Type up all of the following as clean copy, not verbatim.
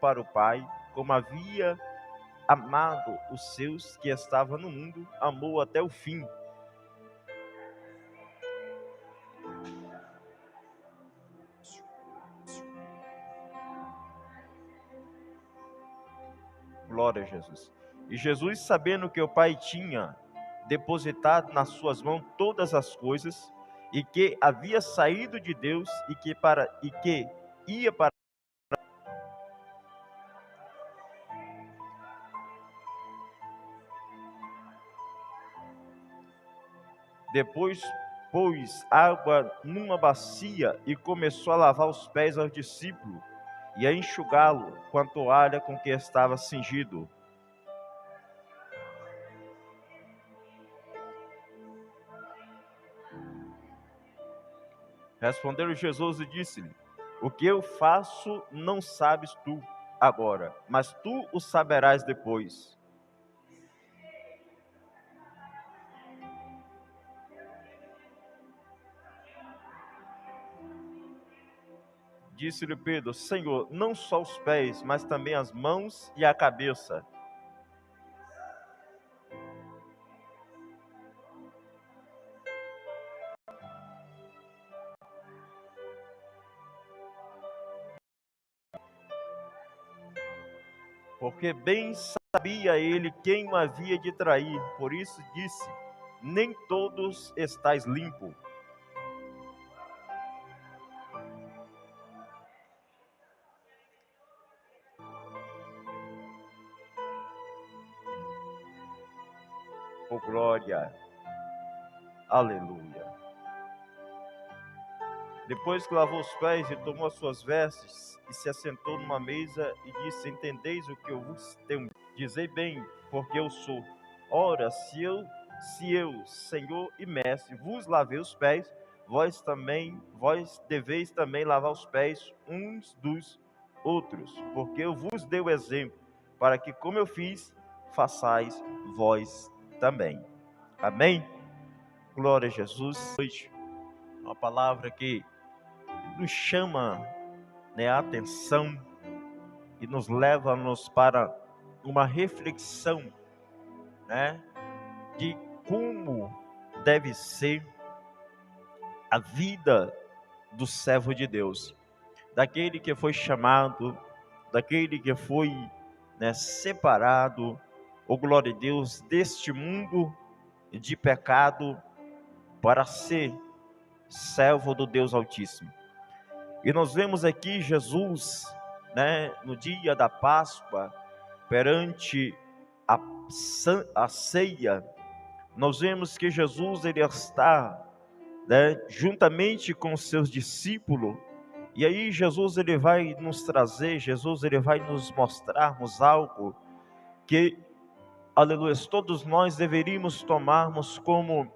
para o Pai, como havia amado os seus que estavam no mundo, amou até o fim. Glória a Jesus. E Jesus, sabendo que o Pai tinha depositado nas suas mãos todas as coisas, e que havia saído de Deus e que ia para depois pôs água numa bacia e começou a lavar os pés aos discípulos e a enxugá-lo com a toalha com que estava cingido. Respondeu Jesus e disse-lhe: o que eu faço não sabes tu agora, mas tu o saberás depois. Disse-lhe Pedro: Senhor, não só os pés, mas também as mãos e a cabeça. Porque bem sabia ele quem o havia de trair, por isso disse: nem todos estáis limpo. Oh glória, aleluia. Depois que lavou os pés e tomou as suas vestes e se assentou numa mesa e disse: entendeis o que eu vos tenho? Dizei bem, porque eu sou. Ora, se eu, Senhor e Mestre, vos lavei os pés, vós deveis também lavar os pés uns dos outros, porque eu vos dei o exemplo, para que como eu fiz, façais vós também. Amém? Glória a Jesus. Hoje, uma palavra que nos chama, né, a atenção e nos leva-nos para uma reflexão, né, de como deve ser a vida do servo de Deus, daquele que foi chamado, daquele que foi, né, separado, oh glória a Deus, deste mundo de pecado para ser servo do Deus Altíssimo. E nós vemos aqui Jesus, né, no dia da Páscoa, perante a ceia, nós vemos que Jesus ele está, né, juntamente com os seus discípulos, e aí Jesus ele vai nos trazer, Jesus ele vai nos mostrarmos algo que, aleluia, todos nós deveríamos tomarmos como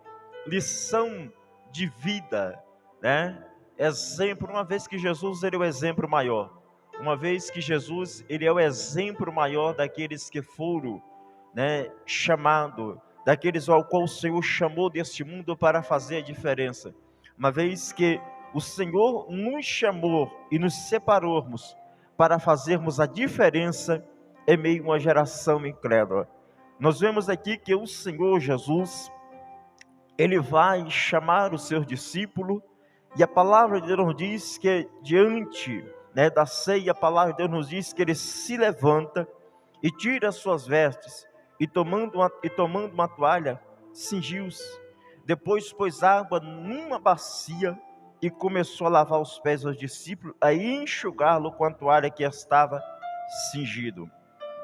lição de vida, né? Exemplo, uma vez que Jesus ele é o exemplo maior, uma vez que Jesus ele é o exemplo maior daqueles que foram, né, chamados, daqueles ao qual o Senhor chamou deste mundo para fazer a diferença, uma vez que o Senhor nos chamou e nos separamos para fazermos a diferença em meio a uma geração incrédula. Nós vemos aqui que o Senhor Jesus, ele vai chamar os seus discípulos, e a palavra de Deus nos diz que diante, né, da ceia, a palavra de Deus nos diz que ele se levanta e tira as suas vestes, e tomando uma toalha, cingiu-se. Depois pôs água numa bacia e começou a lavar os pés dos discípulos, a enxugá-lo com a toalha que estava cingido.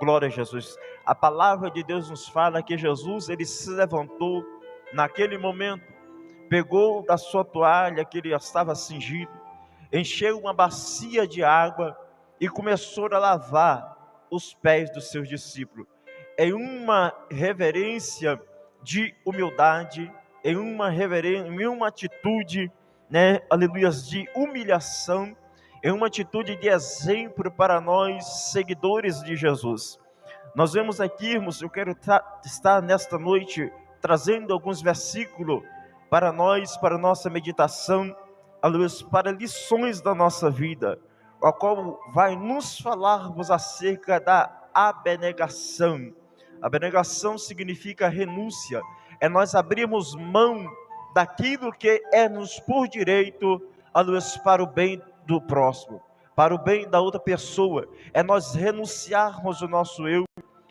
Glória a Jesus. A palavra de Deus nos fala que Jesus ele se levantou naquele momento, pegou da sua toalha que ele estava cingido, encheu uma bacia de água e começou a lavar os pés dos seus discípulos, em uma reverência de humildade, em uma atitude, né, aleluias, de humilhação, em uma atitude de exemplo para nós, seguidores de Jesus. Nós vemos aqui, irmãos, eu quero estar nesta noite trazendo alguns versículos para nós, para nossa meditação, aleluia, para lições da nossa vida. a qual vai nos falarmos acerca da abnegação. Abnegação significa renúncia, é nós abrirmos mão daquilo que é nos por direito, a luz para o bem do próximo, para o bem da outra pessoa, é nós renunciarmos o nosso eu,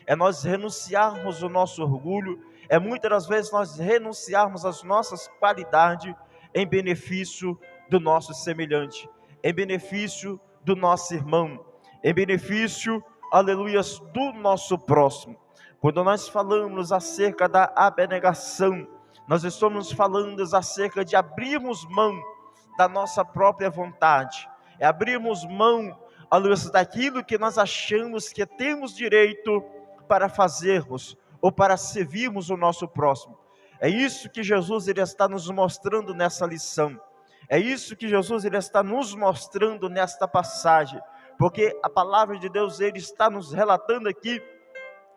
é nós renunciarmos o nosso orgulho, é muitas das vezes nós renunciarmos as nossas qualidades em benefício do nosso semelhante, em benefício do nosso irmão, em benefício, aleluias, do nosso próximo. Quando nós falamos acerca da abnegação, nós estamos falando acerca de abrirmos mão da nossa própria vontade, é abrirmos mão, aleluias, daquilo que nós achamos que temos direito para fazermos, ou para servirmos o nosso próximo. É isso que Jesus ele está nos mostrando nessa lição. É isso que Jesus ele está nos mostrando nesta passagem. Porque a palavra de Deus ele está nos relatando aqui: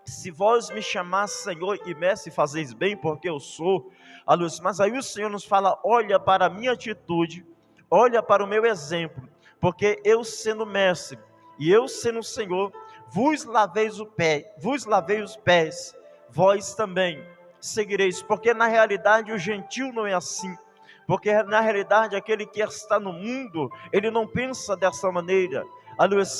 se vós me chamar Senhor e Mestre, fazeis bem, porque eu sou. Mas aí o Senhor nos fala: olha para a minha atitude, olha para o meu exemplo, porque eu sendo Mestre, e eu sendo Senhor, vos lavei os pés, vós também seguireis. Porque na realidade o gentil não é assim, porque na realidade aquele que está no mundo, ele não pensa dessa maneira,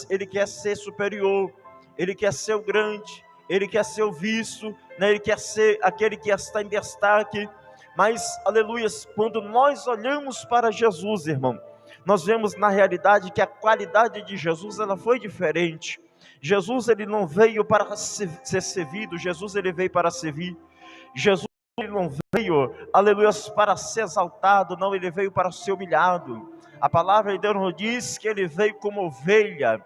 ele quer ser superior, ele quer ser o grande, ele quer ser o visto, né? Ele quer ser aquele que está em destaque. Mas, aleluias, quando nós olhamos para Jesus, irmão, nós vemos na realidade que a qualidade de Jesus, ela foi diferente. Jesus ele não veio para ser servido, Jesus ele veio para servir. Jesus ele não veio, aleluia, para ser exaltado, não, ele veio para ser humilhado. A palavra de Deus nos diz que ele veio como ovelha,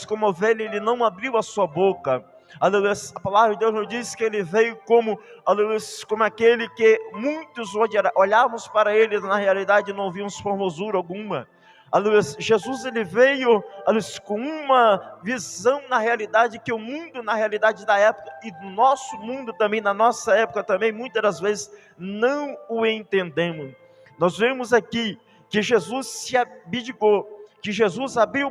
como ovelha ele não abriu a sua boca. Aleluia, a palavra de Deus nos diz que ele veio como, aleluia, como aquele que muitos olhávamos para ele, na realidade não víamos formosura alguma. Aleluia, Jesus ele veio, aleluia, com uma visão na realidade que o mundo, na realidade da época e do nosso mundo também, na nossa época também, muitas das vezes não o entendemos. Nós vemos aqui que Jesus se abdicou, que Jesus abriu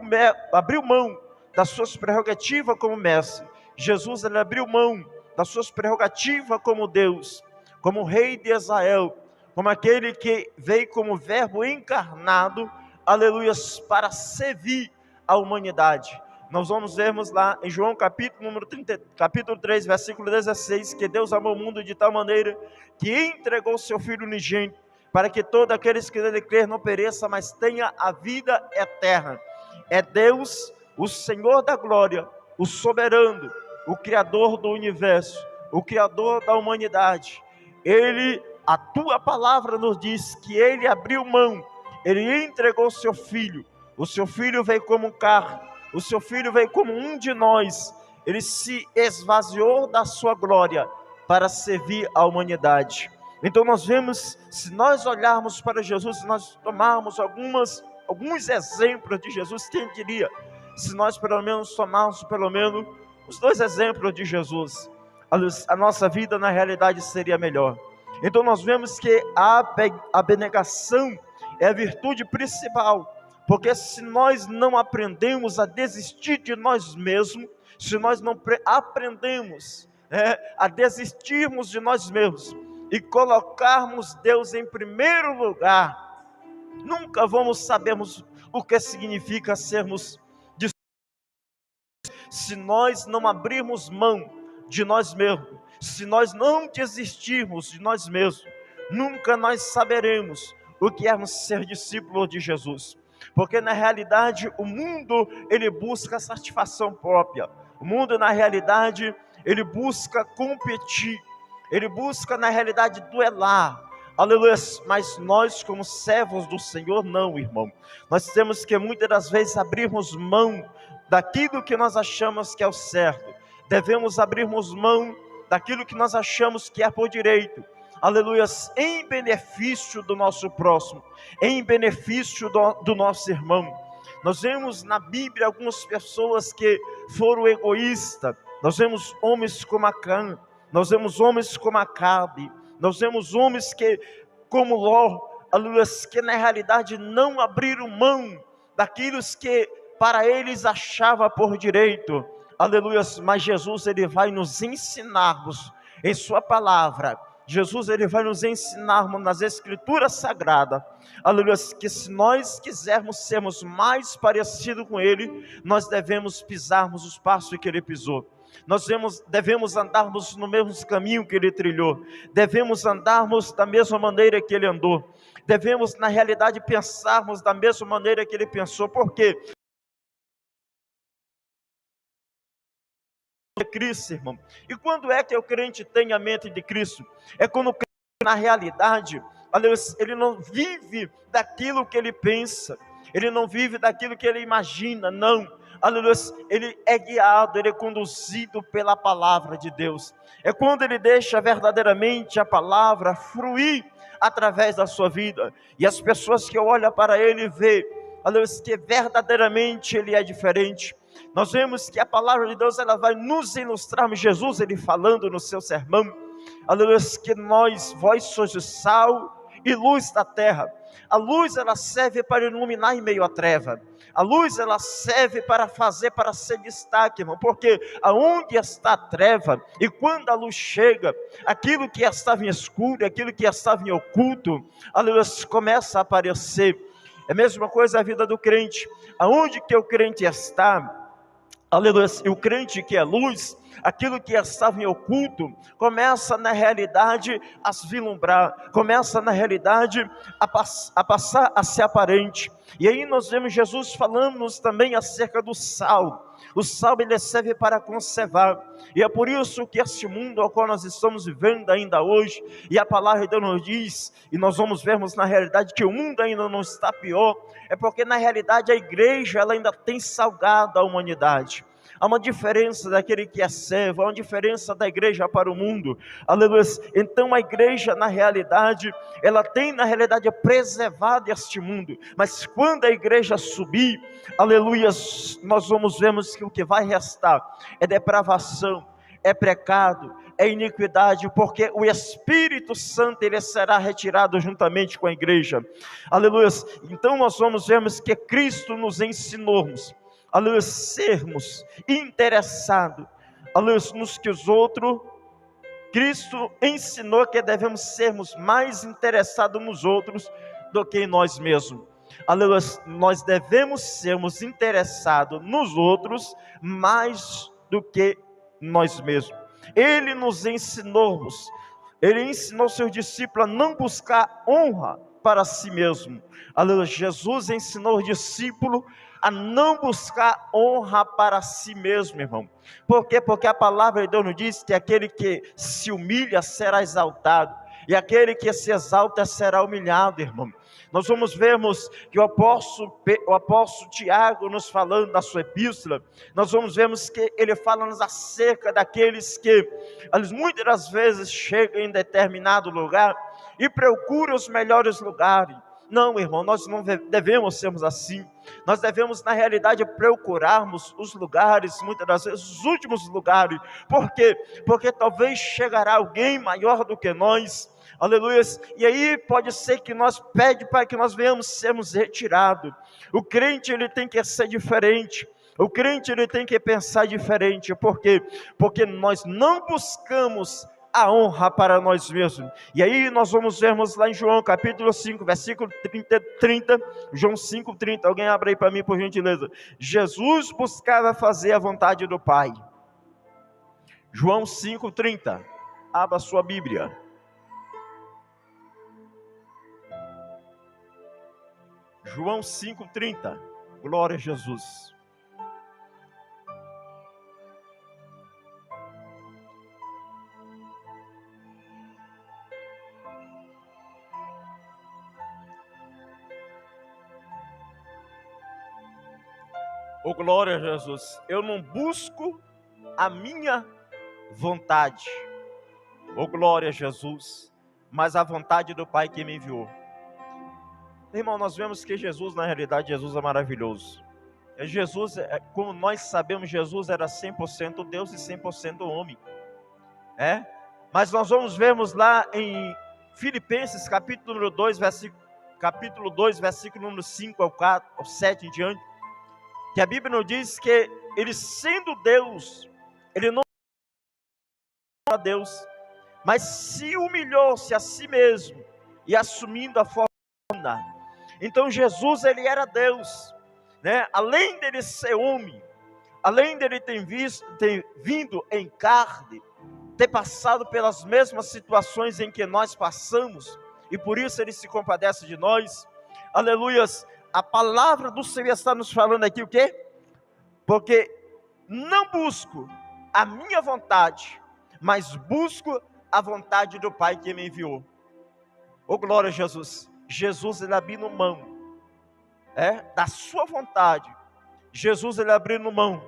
mão das suas prerrogativas como mestre. Jesus ele abriu mão das suas prerrogativas como Deus, como Rei de Israel, como aquele que veio como verbo encarnado, aleluias, para servir a humanidade. Nós vamos vermos lá em João capítulo 3, versículo 16, que Deus amou o mundo de tal maneira que entregou o seu Filho unigênito, para que todos aqueles que nele crer não pereça, mas tenha a vida eterna. É Deus, o Senhor da glória, o soberano, o Criador do universo, o Criador da humanidade. Ele, a tua palavra nos diz que ele abriu mão, ele entregou o seu Filho veio como carne, o seu Filho veio como um de nós, ele se esvaziou da sua glória para servir a humanidade. Então nós vemos, se nós olharmos para Jesus, se nós tomarmos alguns exemplos de Jesus, quem diria, se nós pelo menos tomarmos os dois exemplos de Jesus, a nossa vida na realidade seria melhor. Então nós vemos que a abnegação é a virtude principal, porque se nós não aprendemos a desistir de nós mesmos, se nós não aprendemos a desistirmos de nós mesmos e colocarmos Deus em primeiro lugar, nunca vamos sabermos o que significa sermos discípulos. Se nós não abrirmos mão de nós mesmos, se nós não desistirmos de nós mesmos, nunca nós saberemos o que é ser discípulo de Jesus. Porque na realidade o mundo ele busca satisfação própria, o mundo na realidade ele busca competir, ele busca na realidade duelar, aleluia. Mas nós como servos do Senhor não, irmão, nós temos que muitas das vezes abrirmos mão daquilo que nós achamos que é o certo, devemos abrirmos mão daquilo que nós achamos que é por direito, aleluia, em benefício do nosso próximo, em benefício do nosso irmão. Nós vemos na Bíblia algumas pessoas que foram egoístas, nós vemos homens como Acã, nós vemos homens como Acabe, nós vemos homens que, como Ló, aleluia, que na realidade não abriram mão daquilo que para eles achava por direito, aleluia, mas Jesus, ele vai nos ensinarmos em sua palavra. Jesus, ele vai nos ensinarmos nas escrituras sagradas, aleluia, que se nós quisermos sermos mais parecidos com ele, nós devemos pisarmos os passos que ele pisou. Nós devemos andarmos no mesmo caminho que ele trilhou, devemos andarmos da mesma maneira que ele andou, devemos na realidade pensarmos da mesma maneira que ele pensou. Por quê? Cristo, irmão. E quando é que o crente tem a mente de Cristo? É quando o crente, na realidade, ele não vive daquilo que ele pensa, ele não vive daquilo que ele imagina, não. Aleluia, ele é guiado, ele é conduzido pela palavra de Deus. É quando ele deixa verdadeiramente a palavra fluir através da sua vida, e as pessoas que olham para ele vê, aleluia, que verdadeiramente ele é diferente. Nós vemos que a palavra de Deus, ela vai nos ilustrar, Jesus, ele falando no seu sermão, aleluia, que vós sois o sal e luz da terra. A luz, ela serve para iluminar em meio à treva. A luz, ela serve para ser destaque, irmão, porque aonde está a treva, e quando a luz chega, aquilo que estava em escuro, aquilo que estava em oculto, aleluia, começa a aparecer. É a mesma coisa a vida do crente. Aonde que o crente está, aleluia, e o crente que é luz, aquilo que estava em oculto, começa na realidade a se vislumbrar, começa na realidade a passar a ser aparente. E aí nós vemos Jesus falando-nos também acerca do sal. O sal, ele serve para conservar, e é por isso que este mundo ao qual nós estamos vivendo ainda hoje, e a palavra de Deus nos diz, e nós vamos vermos na realidade que o mundo ainda não está pior, é porque na realidade a igreja, ela ainda tem salgado a humanidade. Há uma diferença daquele que é servo, há uma diferença da igreja para o mundo, aleluia. Então a igreja, na realidade, ela tem na realidade preservado este mundo, mas quando a igreja subir, aleluia, nós vemos que o que vai restar é depravação, é pecado, é iniquidade, porque o Espírito Santo, ele será retirado juntamente com a igreja, aleluia. Então nós vemos que Cristo nos ensinou, aleluia, sermos interessados, aleluia, nos que os outros. Cristo ensinou que devemos sermos mais interessados nos outros do que em nós mesmos. Aleluia, nós devemos sermos interessados nos outros mais do que nós mesmos. Ele nos ensinou, ele ensinou seus discípulos a não buscar honra para si mesmo. Aleluia, Jesus ensinou os discípulos a não buscar honra para si mesmo, irmão. Por quê? Porque a palavra de Deus nos diz que aquele que se humilha será exaltado, e aquele que se exalta será humilhado, irmão. Nós vamos vermos que o apóstolo Tiago, nos falando da sua epístola, nós vamos vermos que ele fala-nos acerca daqueles que muitas das vezes chegam em determinado lugar e procuram os melhores lugares. Não, irmão, nós não devemos sermos assim. Nós devemos, na realidade, procurarmos os lugares, muitas das vezes, os últimos lugares. Por quê? Porque talvez chegará alguém maior do que nós, aleluia, e aí pode ser que nós pede para que nós venhamos sermos retirados. O crente, ele tem que ser diferente. O crente, ele tem que pensar diferente. Por quê? Porque nós não buscamos a honra para nós mesmos. E aí nós vamos vermos lá em João capítulo 5, versículo 30, João 5, 30, alguém abre aí para mim por gentileza. Jesus buscava fazer a vontade do Pai. João 5, 30, abra a sua Bíblia. João 5, 30, glória a Jesus. Oh, glória a Jesus. Eu não busco a minha vontade, oh, glória a Jesus, mas a vontade do Pai que me enviou. Irmão, nós vemos que Jesus, na realidade, Jesus é maravilhoso. Jesus, como nós sabemos, Jesus era 100% Deus e 100% homem. Mas nós vermos lá em Filipenses capítulo 2, versículo número 5 ao 7 em diante, que a Bíblia nos diz que ele, sendo Deus, ele não a Deus, mas se humilhou-se a si mesmo e assumindo a forma humana. Então Jesus, ele era Deus, né? Além dele ser homem, além dele ter vindo em carne, ter passado pelas mesmas situações em que nós passamos, e por isso ele se compadece de nós. Aleluias. A palavra do Senhor está nos falando aqui o quê? Porque não busco a minha vontade, mas busco a vontade do Pai que me enviou. Oh, glória a Jesus. Jesus, ele abriu mão da sua vontade. Jesus, ele abriu mão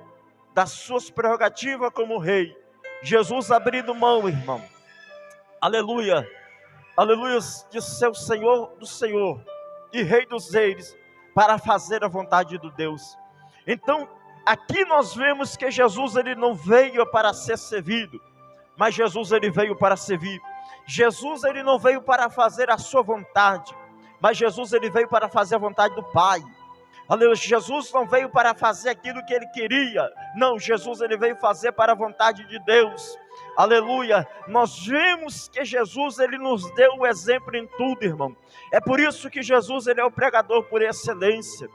das suas prerrogativas como rei. Jesus abrindo mão, irmão. Aleluia. Aleluia, de ser o Senhor do Senhor e Rei dos Reis, para fazer a vontade do Deus. Então, aqui nós vemos que Jesus, ele não veio para ser servido, mas Jesus, ele veio para servir. Jesus, ele não veio para fazer a sua vontade, mas Jesus, ele veio para fazer a vontade do Pai. Aleluia. Jesus não veio para fazer aquilo que ele queria, não, Jesus, ele veio fazer para a vontade de Deus. Aleluia. Nós vemos que Jesus, ele nos deu o exemplo em tudo, irmão. É por isso que Jesus, ele é o pregador por excelência.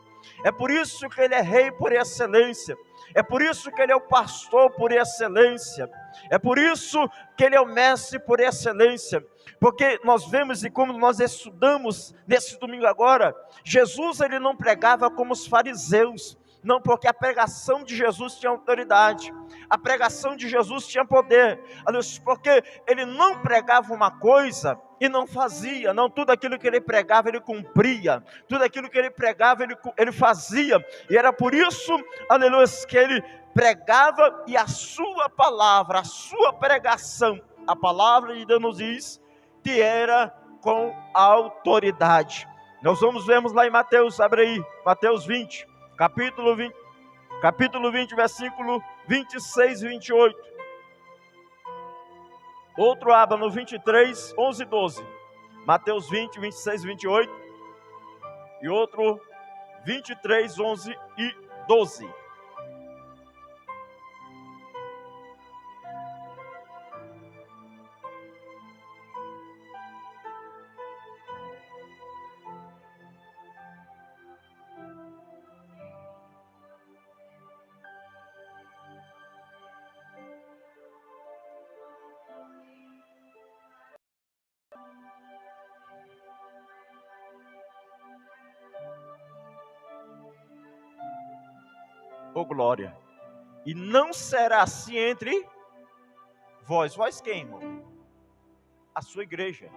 É por isso que ele é rei por excelência. É por isso que ele é o pastor por excelência. É por isso que ele é o mestre por excelência. Porque nós vemos, e como nós estudamos nesse domingo agora, Jesus, ele não pregava como os fariseus. Não, porque a pregação de Jesus tinha autoridade, a pregação de Jesus tinha poder, porque ele não pregava uma coisa e não fazia, não, tudo aquilo que ele pregava ele cumpria, tudo aquilo que ele pregava ele fazia, e era por isso, aleluia, que ele pregava, e a sua palavra, a sua pregação, a palavra de Deus nos diz que era com autoridade. Nós vemos lá em Mateus, abre aí, Mateus 20, capítulo 20, versículo 26 e 28. Outro abra no 23, 11 e 12. Mateus 20, 26 e 28. E outro 23, 11 e 12. Oh, glória. E não será assim entre vós. Vós quem, irmão? A sua igreja.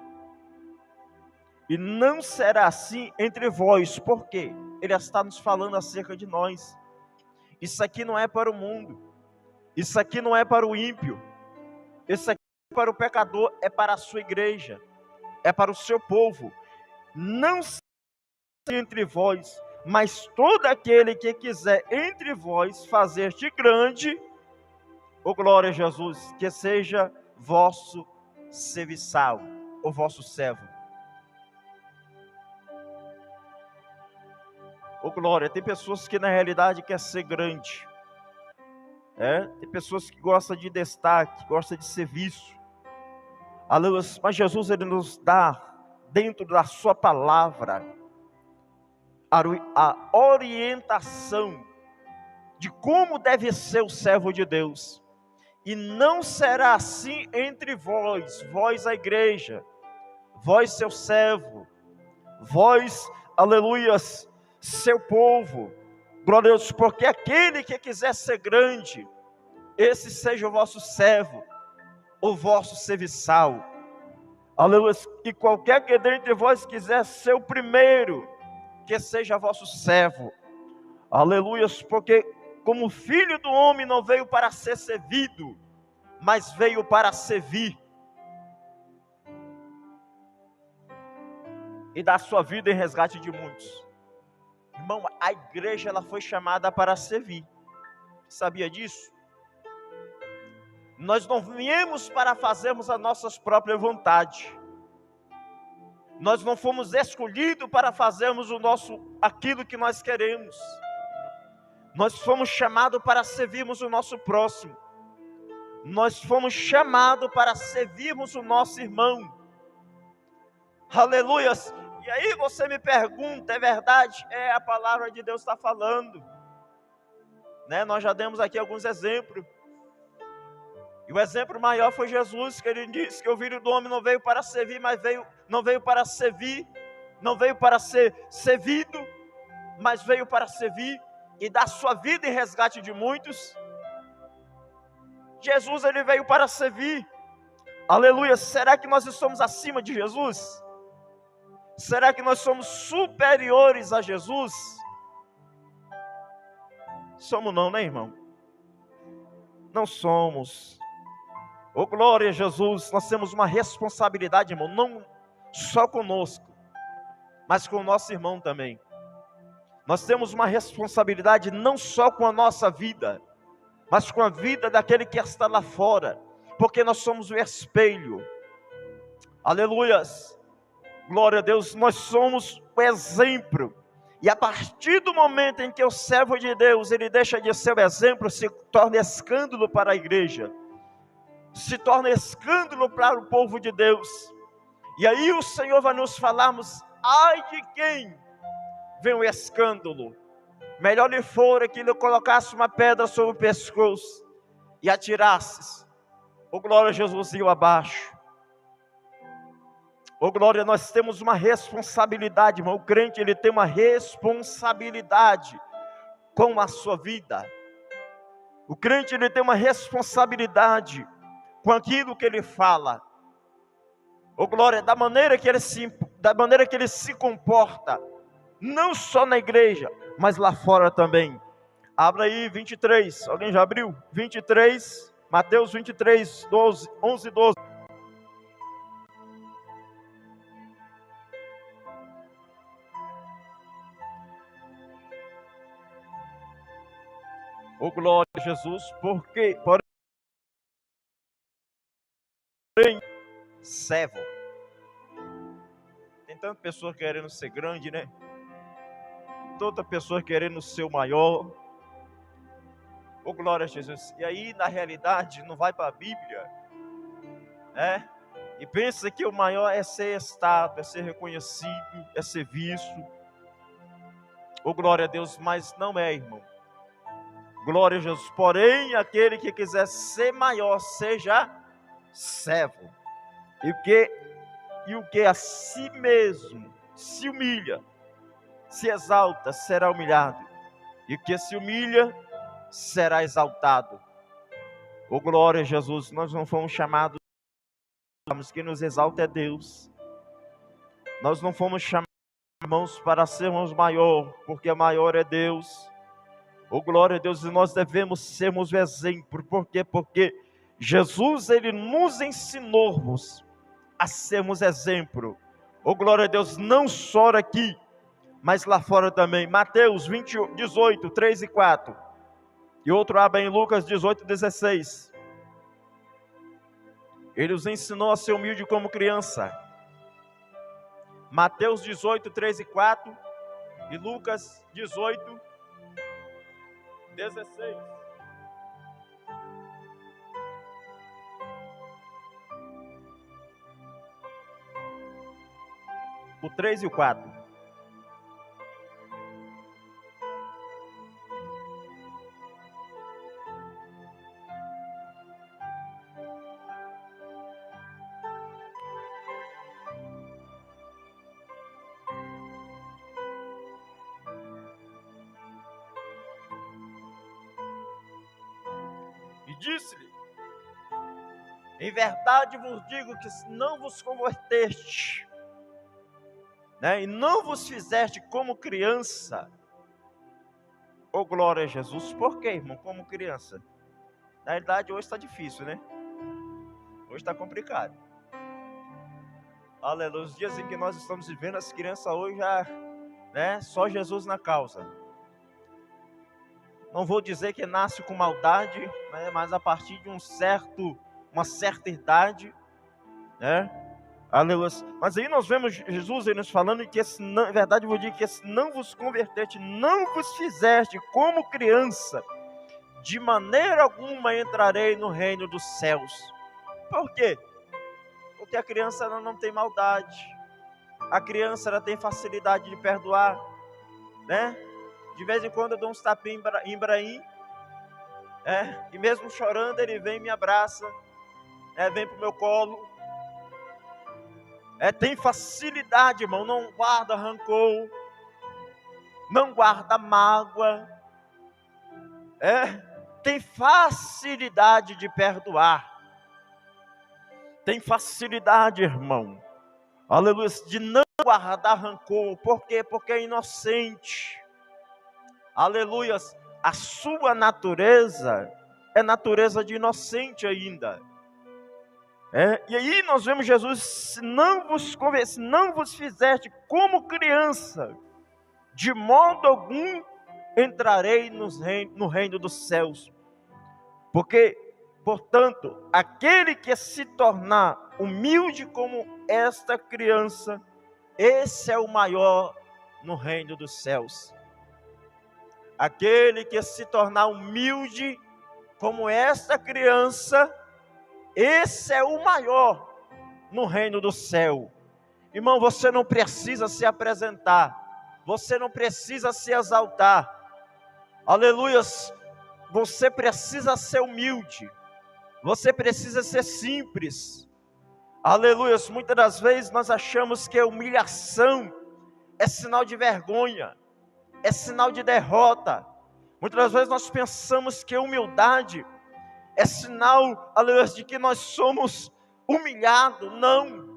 E não será assim entre vós. Por quê? Ele está nos falando acerca de nós. Isso aqui não é para o mundo. Isso aqui não é para o ímpio. Isso aqui é para o pecador. É para a sua igreja. É para o seu povo. Não será assim entre vós. Mas todo aquele que quiser entre vós fazer-te grande, oh glória a Jesus, que seja vosso serviçal, o vosso servo. Oh glória, tem pessoas que na realidade querem ser grande. Tem pessoas que gostam de destaque, gostam de serviço. Aleluia, mas Jesus, ele nos dá, dentro da sua palavra, a orientação de como deve ser o servo de Deus. E não será assim entre vós, vós a igreja, vós seu servo, vós, aleluias, seu povo, glória a Deus, porque aquele que quiser ser grande, esse seja o vosso servo, o vosso serviçal, aleluia, e qualquer que dentre vós quiser ser o primeiro, que seja vosso servo, aleluia, porque como filho do homem não veio para ser servido, mas veio para servir, e dar sua vida em resgate de muitos. Irmão, a igreja ela foi chamada para servir, sabia disso? Nós não viemos para fazermos a nossa própria vontade. Nós não fomos escolhidos para fazermos aquilo que nós queremos. Nós fomos chamados para servirmos o nosso próximo. Nós fomos chamados para servirmos o nosso irmão. Aleluias. E aí você me pergunta, é verdade? É, a palavra de Deus está falando. Né? Nós já demos aqui alguns exemplos. E o exemplo maior foi Jesus, que ele disse que o Filho do Homem não veio para servir, mas não veio para servir, não veio para ser servido, mas veio para servir e dar sua vida em resgate de muitos. Jesus, ele veio para servir. Aleluia. Será que nós estamos acima de Jesus? Será que nós somos superiores a Jesus? Somos não, né, irmão? Não somos. Oh, glória a Jesus. Nós temos uma responsabilidade, irmão, não só conosco, mas com o nosso irmão também. Nós temos uma responsabilidade não só com a nossa vida, mas com a vida daquele que está lá fora, porque nós somos o espelho. Aleluias. Glória a Deus, nós somos o exemplo. E a partir do momento em que o servo de Deus, ele deixa de ser o exemplo, se torna escândalo para a igreja, se torna escândalo para o povo de Deus. E aí o Senhor vai nos falarmos, ai de quem vem o escândalo. Melhor lhe fora que lhe colocasse uma pedra sobre o pescoço e atirasse. Oh, glória a Jesus, e abaixo. Oh, glória, nós temos uma responsabilidade, irmão. O crente, ele tem uma responsabilidade com a sua vida. O crente, ele tem uma responsabilidade com aquilo que ele fala. Oh, glória, da maneira que ele se comporta, não só na igreja, mas lá fora também. Abra aí 23, alguém já abriu? 23, Mateus 23, 11 e 12. Oh, glória a Jesus, porque, porém, servo. Tem tanta pessoa querendo ser grande, né? Toda pessoa querendo ser o maior. Oh, glória a Jesus. E aí, na realidade, não vai para a Bíblia, né? E pensa que o maior é ser estado, é ser reconhecido, é ser visto. Oh, glória a Deus, mas não é, irmão. Glória a Jesus. Porém, aquele que quiser ser maior, seja servo. E o que a si mesmo se humilha, se exalta, será humilhado. E o que se humilha, será exaltado. Oh, glória a Jesus. Nós não fomos chamados, quem nos exalta é Deus. Nós não fomos chamados, irmãos, para sermos maior, porque maior é Deus. Oh, glória a Deus, e nós devemos sermos o exemplo. Por quê? Porque Jesus, ele nos ensinou a sermos exemplo. Oh, glória a Deus, não só aqui, mas lá fora também. Mateus 18, 3 e 4. E outro abre em Lucas 18, 16. Ele os ensinou a ser humilde como criança. Mateus 18, 3 e 4. E Lucas 18, 16. O 3 e o 4. E disse-lhe: em verdade vos digo que se não vos converteste, né, e não vos fizeste como criança. Oh, glória a Jesus. Por quê, irmão? Como criança? Na verdade, hoje está difícil, né? Hoje está complicado. Aleluia. Os dias em que nós estamos vivendo, as crianças hoje já, né? Só Jesus na causa. Não vou dizer que nasce com maldade, né? Mas a partir de uma certa idade, né? Aleluia. Mas aí nós vemos Jesus aí nos falando que esse não, na verdade eu vou dizer que esse não vos converteste, não vos fizeste como criança, de maneira alguma entrarei no reino dos céus. Por quê? Porque a criança ela não tem maldade. A criança ela tem facilidade de perdoar, né? De vez em quando eu dou uns tapinhos em Ibrahim, e mesmo chorando ele vem e me abraça, vem pro meu colo. Tem facilidade, irmão, não guarda rancor, não guarda mágoa, tem facilidade de perdoar, tem facilidade, irmão, aleluia, de não guardar rancor. Por quê? Porque é inocente, aleluia, a sua natureza é natureza de inocente ainda. E aí nós vemos Jesus, se não vos fizeste como criança, de modo algum entrarei no reino dos céus. Porque, portanto, aquele que se tornar humilde como esta criança, esse é o maior no reino dos céus. Aquele que se tornar humilde como esta criança, esse é o maior no reino do céu. Irmão, você não precisa se apresentar, você não precisa se exaltar, aleluias, você precisa ser humilde, você precisa ser simples, aleluias. Muitas das vezes nós achamos que a humilhação é sinal de vergonha, é sinal de derrota. Muitas das vezes nós pensamos que a humildade é sinal, aleluia, de que nós somos humilhados. Não.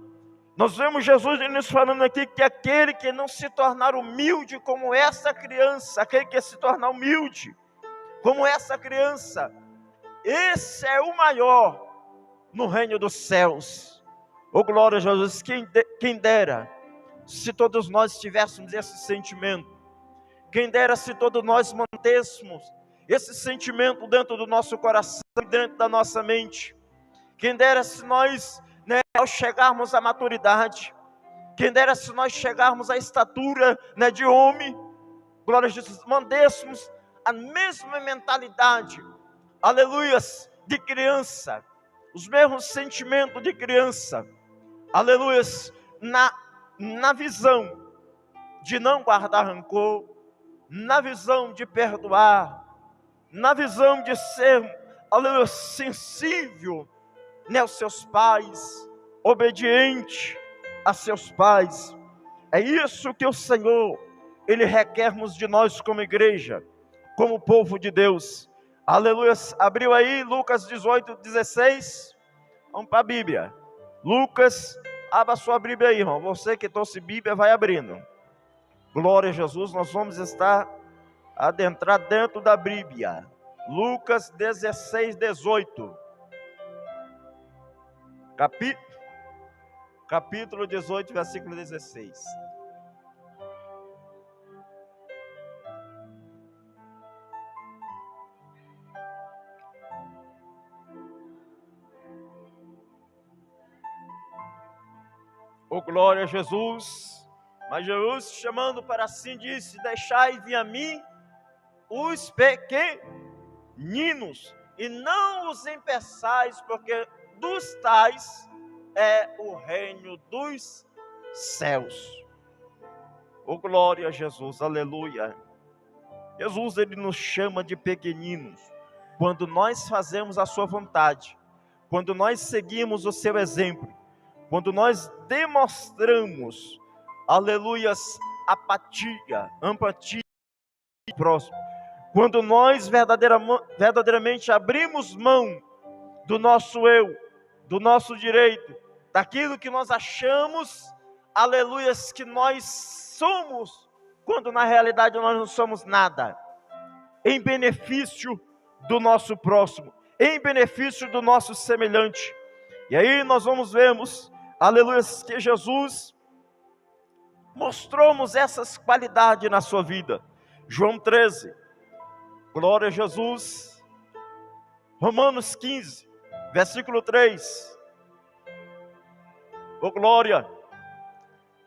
Nós vemos Jesus nos falando aqui que aquele que não se tornar humilde como essa criança, aquele que se tornar humilde como essa criança, esse é o maior no reino dos céus. Oh, glória a Jesus, quem dera se todos nós tivéssemos esse sentimento, quem dera se todos nós mantêssemos esse sentimento dentro do nosso coração, dentro da nossa mente. Quem dera se nós, ao chegarmos à maturidade, quem dera se nós chegarmos à estatura, de homem, glória a Jesus, mantêssemos a mesma mentalidade, aleluias, de criança, os mesmos sentimentos de criança, aleluias, na visão de não guardar rancor, na visão de perdoar, na visão de ser, aleluia, sensível, aos seus pais, obediente a seus pais. É isso que o Senhor, Ele requer de nós como igreja, como povo de Deus. Aleluia. Abriu aí Lucas 18:16. Vamos para a Bíblia. Lucas, abra sua Bíblia aí, irmão. Você que trouxe Bíblia, vai abrindo. Glória a Jesus, nós vamos adentrar dentro da Bíblia. Lucas 16:18. Capítulo 18, versículo 16. Oh, glória a Jesus. Mas Jesus, chamando para si, disse: deixai vir a mim os pequeninos, e não os impeçais, porque dos tais é o reino dos céus. Oh, glória a Jesus, aleluia. Jesus, Ele nos chama de pequeninos, quando nós fazemos a sua vontade, quando nós seguimos o seu exemplo, quando nós demonstramos, aleluias, apatia, empatia ao próximo, quando nós verdadeiramente abrimos mão do nosso eu, do nosso direito, daquilo que nós achamos, aleluias, que nós somos, quando na realidade nós não somos nada, em benefício do nosso próximo, em benefício do nosso semelhante. E aí nós vemos, aleluias, que Jesus mostrou-nos essas qualidades na sua vida. João 13, glória a Jesus. Romanos 15, versículo 3. Oh glória!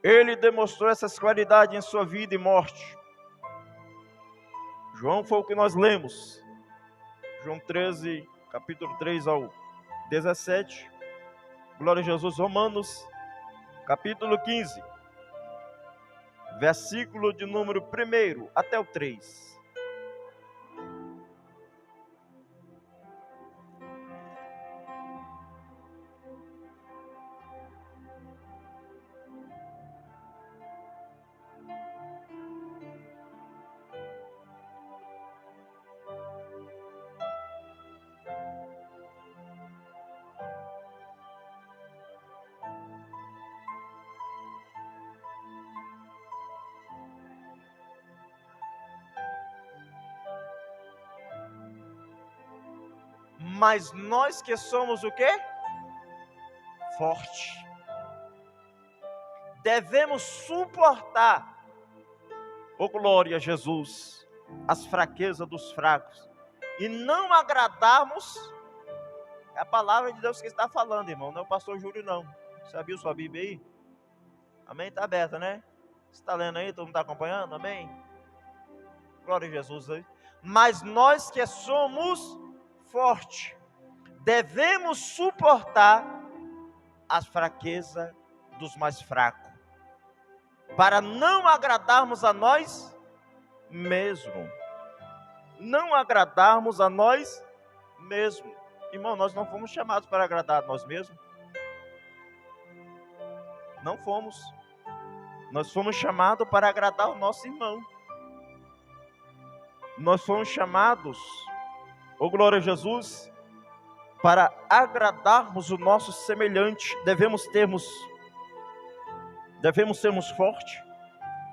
Ele demonstrou essas qualidades em sua vida e morte. João foi o que nós lemos. João 13, capítulo 3 ao 17. Glória a Jesus. Romanos, capítulo 15. Versículo de número 1 até o 3. Mas nós que somos o quê? Forte. Devemos suportar, oh glória a Jesus, as fraquezas dos fracos. E não agradarmos, é a palavra de Deus que está falando, irmão. Não é o pastor Júlio, não. Você abriu sua Bíblia aí? Amém? Está aberta, né? Você está lendo aí? Todo mundo está acompanhando? Amém? Glória a Jesus aí. Mas nós que somos fortes, devemos suportar as fraquezas dos mais fracos, para não agradarmos a nós mesmos. Não agradarmos a nós mesmos. Irmão, nós não fomos chamados para agradar a nós mesmos. Não fomos. Nós fomos chamados para agradar o nosso irmão. Nós fomos chamados, oh glória a Jesus, para agradarmos o nosso semelhante. Devemos sermos fortes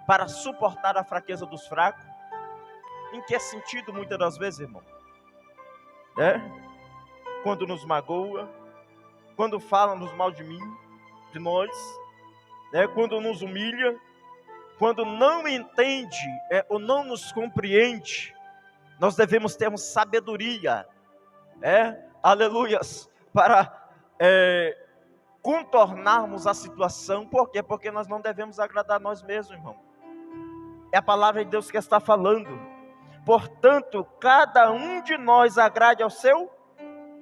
para suportar a fraqueza dos fracos. Em que sentido, muitas das vezes, irmão? Quando nos magoa, quando falam mal de mim, de nós, quando nos humilha, quando não entende ou não nos compreende, nós devemos ter sabedoria, aleluias, para contornarmos a situação. Por quê? Porque nós não devemos agradar a nós mesmos, irmão. É a palavra de Deus que está falando. Portanto, cada um de nós agrade ao seu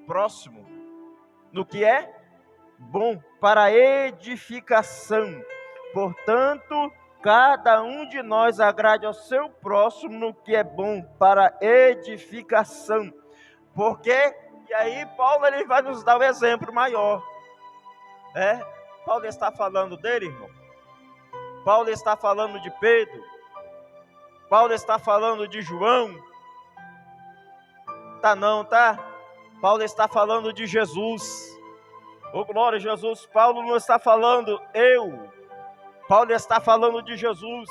próximo, no que é bom, para edificação. Portanto, cada um de nós agrade ao seu próximo no que é bom, para edificação. Porque, e aí Paulo ele vai nos dar o exemplo maior. Paulo está falando dele, irmão. Paulo está falando de Pedro. Paulo está falando de João. Tá? Paulo está falando de Jesus. Oh glória a Jesus. Paulo não está falando eu. Paulo está falando de Jesus.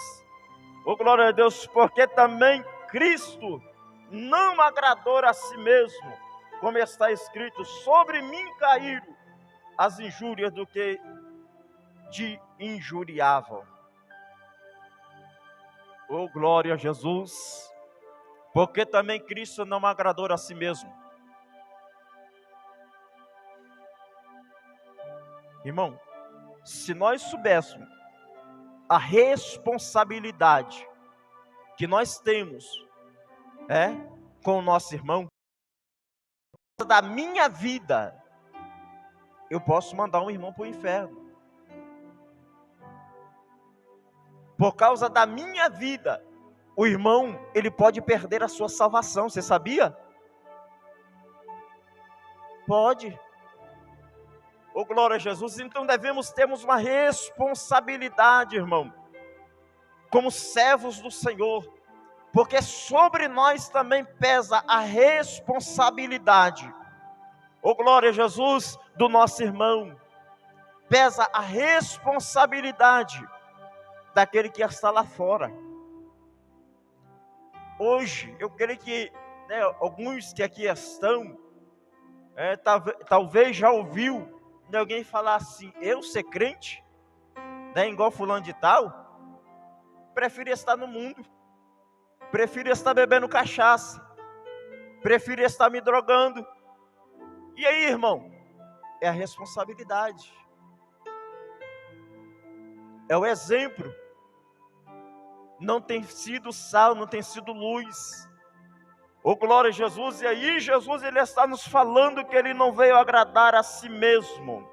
Oh glória a Deus. Porque também Cristo não agradou a si mesmo, como está escrito: sobre mim caíram as injúrias do que te injuriavam. Oh glória a Jesus. Porque também Cristo não agradou a si mesmo. Irmão, se nós soubéssemos a responsabilidade que nós temos com o nosso irmão, da minha vida, eu posso mandar um irmão para o inferno. Por causa da minha vida, o irmão, ele pode perder a sua salvação. Você sabia? Pode. Oh glória a Jesus. Então devemos termos uma responsabilidade, irmão, como servos do Senhor, porque sobre nós também pesa a responsabilidade, oh glória a Jesus, do nosso irmão. Pesa a responsabilidade daquele que está lá fora. Hoje, eu creio que alguns que aqui estão, talvez já ouviu alguém falar assim: eu ser crente, igual fulano de tal, prefiro estar no mundo, prefiro estar bebendo cachaça, prefiro estar me drogando. E aí, irmão, é a responsabilidade. é o exemplo. Não tem sido sal, não tem sido luz. Oh, glória a Jesus. E aí Jesus, ele está nos falando que ele não veio agradar a si mesmo.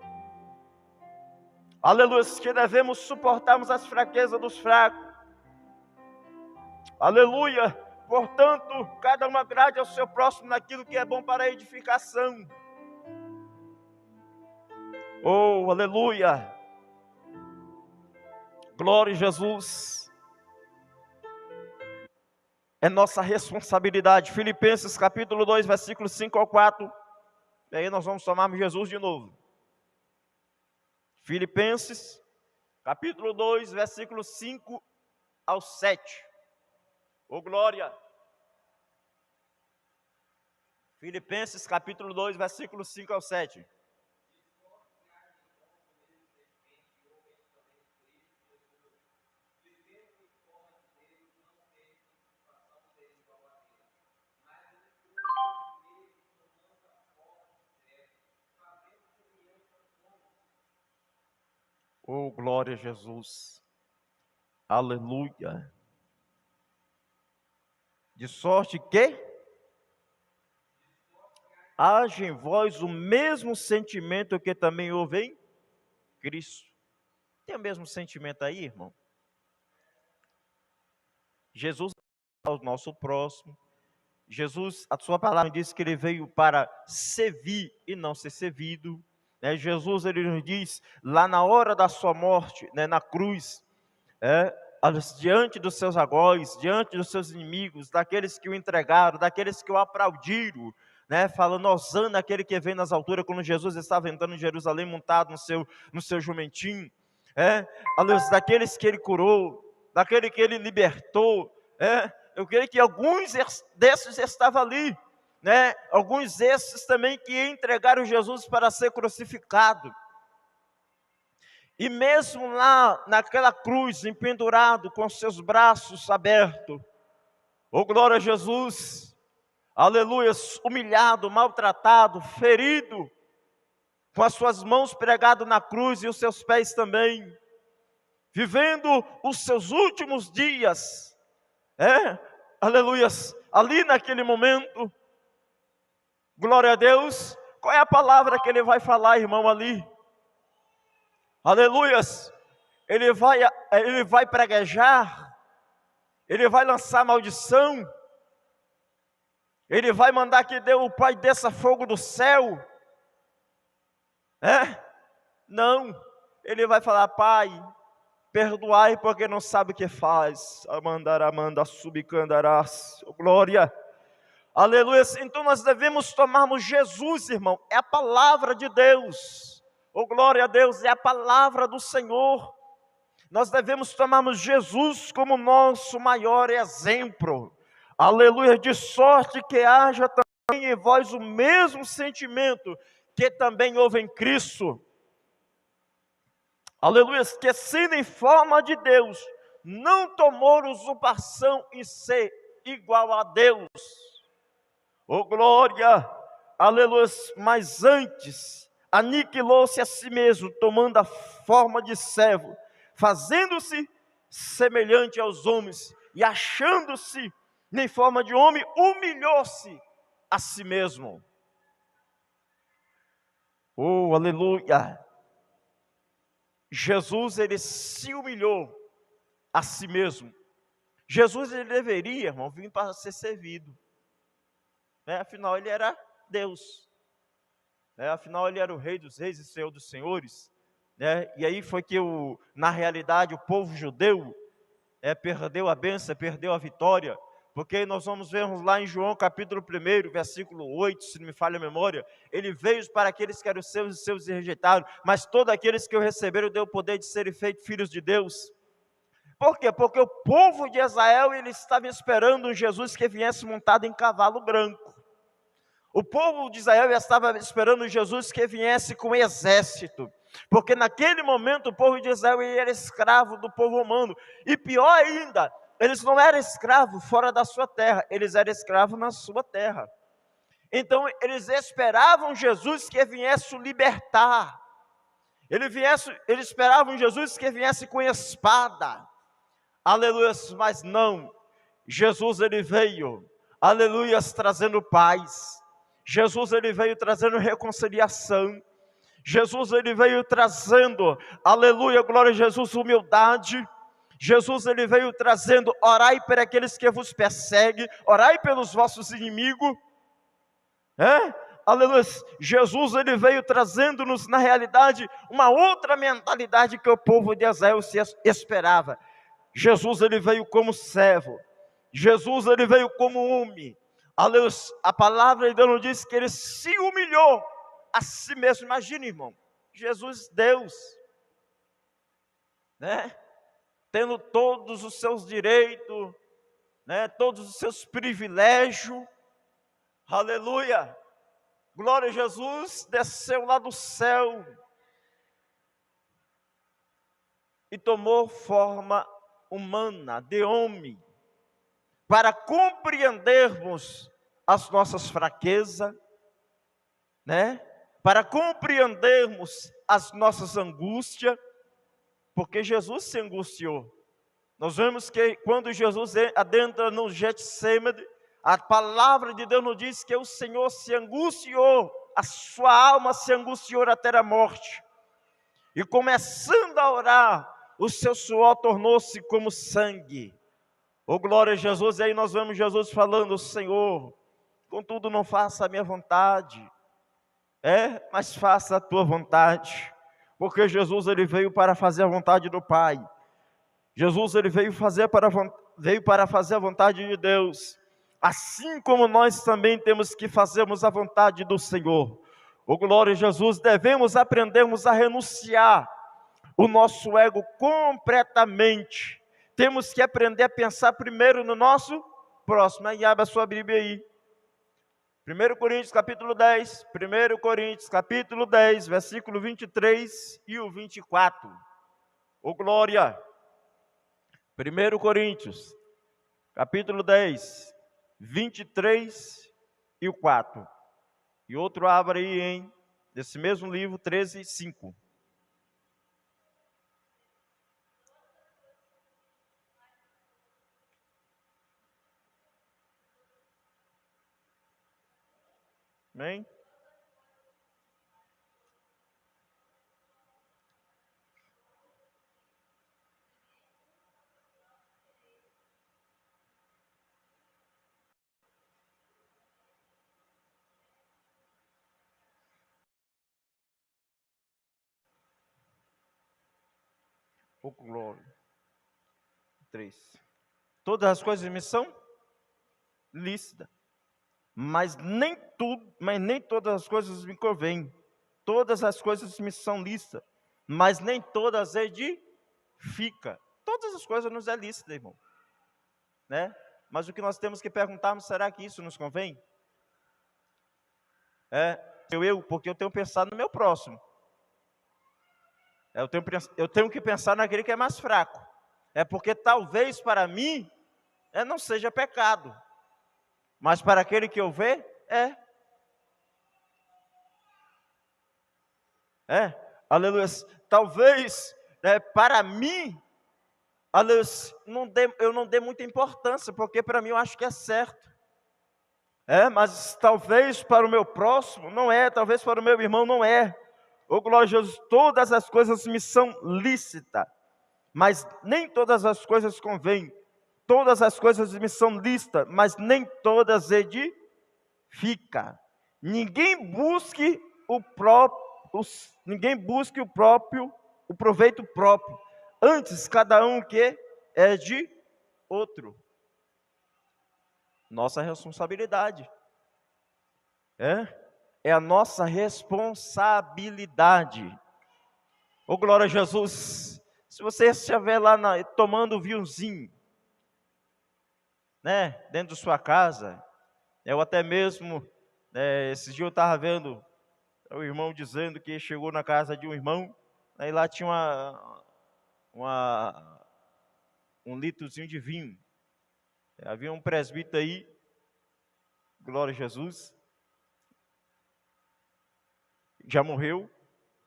Aleluia, que devemos suportarmos as fraquezas dos fracos. Aleluia. Portanto, cada um agrade ao seu próximo naquilo que é bom para a edificação. Oh, aleluia. Glória a Jesus. É nossa responsabilidade. Filipenses capítulo 2, versículos 5 ao 4. E aí nós vamos tomar Jesus de novo. Filipenses capítulo 2, versículos 5 ao 7. Oh, glória. Filipenses capítulo 2, versículos 5 ao 7. Oh, glória a Jesus. Aleluia. De sorte que haja em vós o mesmo sentimento que também houve em Cristo. Tem o mesmo sentimento aí, irmão? Jesus é o nosso próximo. Jesus, a sua palavra diz que ele veio para servir e não ser servido. Jesus, ele nos diz, lá na hora da sua morte, na cruz, diante dos seus algozes, diante dos seus inimigos, daqueles que o entregaram, daqueles que o aplaudiram, falando, Hosana, aquele que vem nas alturas, quando Jesus estava entrando em Jerusalém, montado no seu jumentinho, daqueles que ele curou, daquele que ele libertou, eu creio que alguns desses estavam ali, alguns desses também que entregaram Jesus para ser crucificado. E mesmo lá naquela cruz, empendurado, com seus braços abertos, oh glória a Jesus, aleluia, humilhado, maltratado, ferido, com as suas mãos pregadas na cruz e os seus pés também, vivendo os seus últimos dias, aleluia, ali naquele momento, glória a Deus. Qual é a palavra que ele vai falar, irmão, ali? Aleluias, ele vai praguejar, ele vai lançar maldição, ele vai mandar que o Pai desça fogo do céu, não, ele vai falar, Pai, perdoai porque não sabe o que faz, amanda subicandarás, glória, aleluia. Então nós devemos tomarmos Jesus, irmão, é a palavra de Deus. Oh, glória a Deus, é a palavra do Senhor. Nós devemos tomarmos Jesus como nosso maior exemplo. Aleluia, de sorte que haja também em vós o mesmo sentimento que também houve em Cristo. Aleluia, que sendo em forma de Deus, não tomou usurpação em ser igual a Deus. Oh, glória, aleluia, mas antes aniquilou-se a si mesmo, tomando a forma de servo, fazendo-se semelhante aos homens, e achando-se em forma de homem, humilhou-se a si mesmo. Oh, aleluia! Jesus, ele se humilhou a si mesmo. Jesus, ele deveria, irmão, vir para ser servido. Afinal, ele era Deus. Afinal, ele era o Rei dos Reis e Senhor dos Senhores. E aí foi que, na realidade, o povo judeu perdeu a bênção, perdeu a vitória. Porque nós vamos ver lá em João capítulo 1, versículo 8, se não me falha a memória, ele veio para aqueles que eram seus e seus rejeitaram, mas todos aqueles que o receberam deu o poder de serem feitos filhos de Deus. Por quê? Porque o povo de Israel, ele estava esperando um Jesus que viesse montado em cavalo branco. O povo de Israel estava esperando Jesus que viesse com exército, porque naquele momento o povo de Israel era escravo do povo romano, e pior ainda, eles não eram escravos fora da sua terra, eles eram escravos na sua terra. Então eles esperavam Jesus que viesse o libertar, Eles esperavam Jesus que viesse com espada, aleluia, mas não. Jesus ele veio, aleluia, trazendo paz. Jesus ele veio trazendo reconciliação. Jesus ele veio trazendo, aleluia, glória a Jesus, humildade. Jesus ele veio trazendo: orai por aqueles que vos perseguem, orai pelos vossos inimigos. Aleluia. Jesus ele veio trazendo-nos na realidade uma outra mentalidade que o povo de Israel se esperava. Jesus ele veio como servo. Jesus ele veio como homem. Aleluia. A palavra de Deus nos diz que ele se humilhou a si mesmo. Imagine, irmão, Jesus Deus, tendo todos os seus direitos, todos os seus privilégios. Aleluia. Glória a Jesus, desceu lá do céu e tomou forma humana, de homem, para compreendermos as nossas fraquezas, para compreendermos as nossas angústias, porque Jesus se angustiou. Nós vemos que quando Jesus adentra no Getsemane, a palavra de Deus nos diz que o Senhor se angustiou, a sua alma se angustiou até a morte. E começando a orar, o seu suor tornou-se como sangue. Oh, glória a Jesus. E aí nós vemos Jesus falando: Senhor, contudo não faça a minha vontade, mas faça a tua vontade. Porque Jesus ele veio para fazer a vontade do Pai. Jesus ele veio para fazer a vontade de Deus. Assim como nós também temos que fazermos a vontade do Senhor. Oh, glória a Jesus. Devemos aprendermos a renunciar o nosso ego completamente. Temos que aprender a pensar primeiro no nosso próximo. Aí abre a sua Bíblia aí. 1 Coríntios capítulo 10. 1 Coríntios capítulo 10, versículo 23 e o 24. Oh, glória. 1 Coríntios capítulo 10, 23 e o 4. E outro abre aí, desse mesmo livro, 13 e 5. Amém? Oh, glória. 3. Todas as coisas me são lícitas, mas nem todas as coisas me convêm. Todas as coisas me são lícitas, mas nem todas edificam. Todas as coisas nos é lícita, irmão, Mas o que nós temos que perguntarmos: será que isso nos convém? Porque eu tenho pensado no meu próximo. Eu tenho que pensar naquele que é mais fraco. Porque talvez para mim não seja pecado, mas para aquele que eu ver, aleluia. Talvez para mim, aleluia, eu não dê muita importância, porque para mim eu acho que é certo. Mas talvez para o meu próximo não é, talvez para o meu irmão não é. Oh, glória a Jesus. Todas as coisas me são lícitas, mas nem todas as coisas convêm. Todas as coisas me são lícitas, mas nem todas edificam. Ninguém busque o proveito próprio. Antes, cada um que é de outro. Nossa responsabilidade. É a nossa responsabilidade. Oh, glória a Jesus. Se você estiver lá tomando vinhozinho, dentro de sua casa, ou até mesmo, esses dias eu estava vendo o irmão dizendo que chegou na casa de um irmão, e lá tinha um litrozinho de vinho. Havia um presbítero aí, glória a Jesus, já morreu,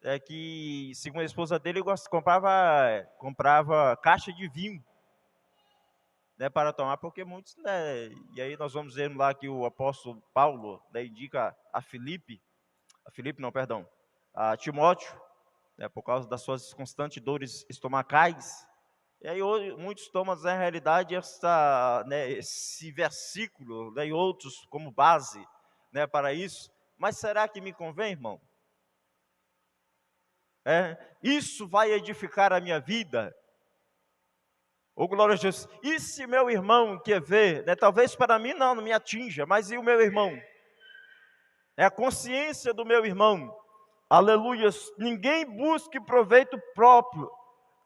é que, segundo a esposa dele, comprava caixa de vinho, né, para tomar, porque muitos, né, e aí nós vamos ver lá que o apóstolo Paulo, né, indica a Filipe não, perdão, a Timóteo, né, por causa das suas constantes dores estomacais. E aí hoje, muitos tomam, na realidade, esse versículo, né, e outros como base, né, para isso. Mas será que me convém, irmão? Isso vai edificar a minha vida? Ô, glória a Jesus. E se meu irmão quer ver, né, talvez para mim não me atinja, mas e o meu irmão? É a consciência do meu irmão. Aleluia. Ninguém busque proveito próprio.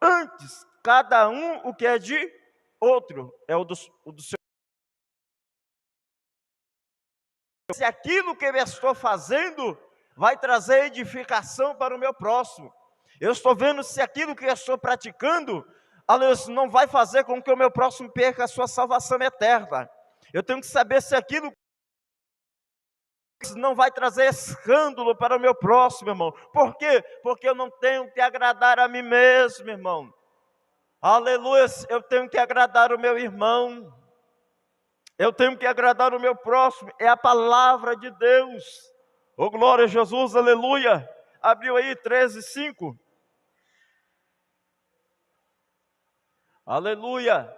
Antes, cada um o que é de outro. É o do seu. Se aquilo que eu estou fazendo vai trazer edificação para o meu próximo. Eu estou vendo se aquilo que eu estou praticando, aleluia, não vai fazer com que o meu próximo perca a sua salvação eterna. Eu tenho que saber se aquilo não vai trazer escândalo para o meu próximo, irmão. Por quê? Porque eu não tenho que agradar a mim mesmo, irmão. Aleluia, eu tenho que agradar o meu irmão. Eu tenho que agradar o meu próximo. É a palavra de Deus. Oh, glória a Jesus, aleluia. Abriu aí 13:5. Aleluia.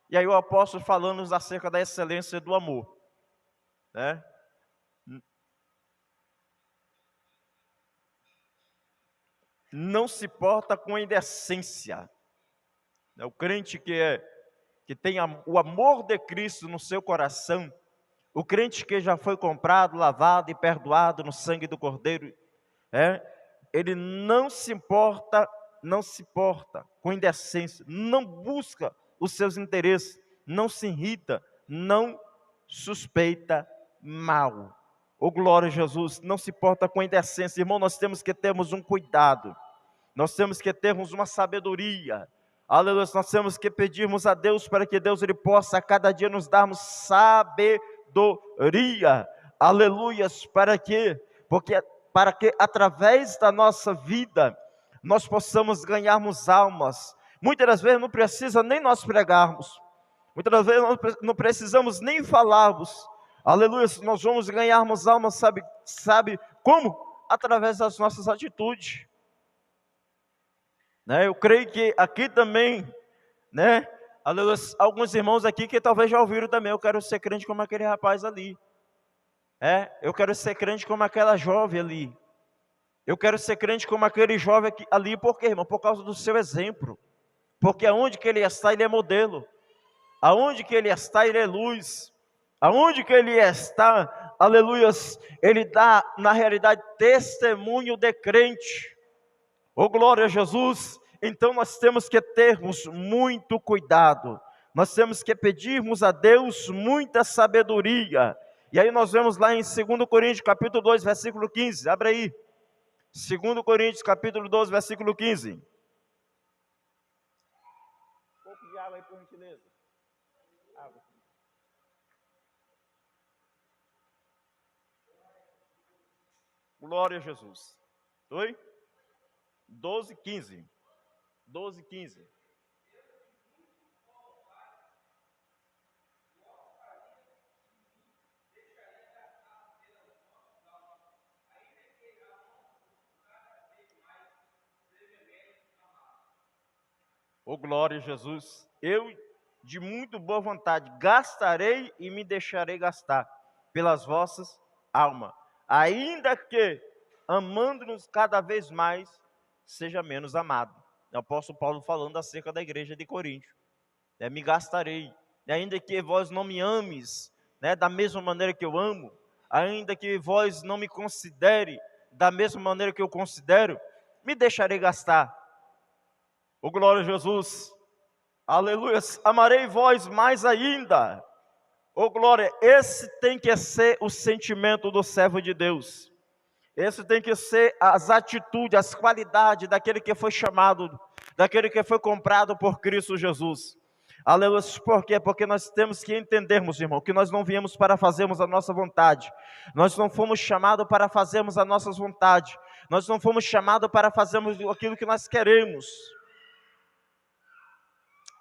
E aí o apóstolo falando acerca da excelência do amor, né? Não se porta com indecência. O crente que tem o amor de Cristo no seu coração, o crente que já foi comprado, lavado e perdoado no sangue do Cordeiro, ele não se porta com indecência, não busca os seus interesses, não se irrita, não suspeita mal. Oh, glória a Jesus, não se porta com indecência. Irmão, nós temos que termos um cuidado, nós temos que termos uma sabedoria. Aleluia, nós temos que pedirmos a Deus para que Deus ele possa a cada dia nos darmos sabedoria. Aleluias, para quê? Para que através da nossa vida nós possamos ganharmos almas. Muitas das vezes não precisa nem nós pregarmos, muitas das vezes não precisamos nem falarmos. Aleluia, nós vamos ganharmos almas, sabe como? Através das nossas atitudes. Eu creio que aqui também, né? Aleluia, alguns irmãos aqui que talvez já ouviram também, eu quero ser crente como aquele rapaz ali. Eu quero ser crente como aquela jovem ali. Eu quero ser crente como aquele jovem ali, por quê, irmão? Por causa do seu exemplo. Porque aonde que ele está, ele é modelo. Aonde que ele está, ele é luz. Aonde que ele está, aleluia, ele dá, na realidade, testemunho de crente. Oh, glória a Jesus. Então nós temos que termos muito cuidado. Nós temos que pedirmos a Deus muita sabedoria. E aí nós vemos lá em 2 Coríntios, capítulo 2, versículo 15. Abre aí. 2 Coríntios, capítulo 12, versículo 15. Um pouco de água aí, por gentileza. Água. Glória a Jesus. Oi? 12, 15. 12, 15. Oh, glória a Jesus. Eu, de muito boa vontade, gastarei e me deixarei gastar pelas vossas almas, ainda que, amando-nos cada vez mais, seja menos amado. O apóstolo Paulo falando acerca da igreja de Corinto. Me gastarei, ainda que vós não me ames, da mesma maneira que eu amo, ainda que vós não me considere da mesma maneira que eu considero, me deixarei gastar. Oh, glória a Jesus, aleluia, amarei vós mais ainda. Oh, glória, esse tem que ser o sentimento do servo de Deus. Esse tem que ser as atitudes, as qualidades daquele que foi chamado, daquele que foi comprado por Cristo Jesus. Aleluia. Por quê? Porque nós temos que entendermos, irmão, que nós não viemos para fazermos a nossa vontade. Nós não fomos chamados para fazermos a nossa vontade. Nós não fomos chamados para fazermos aquilo que nós queremos.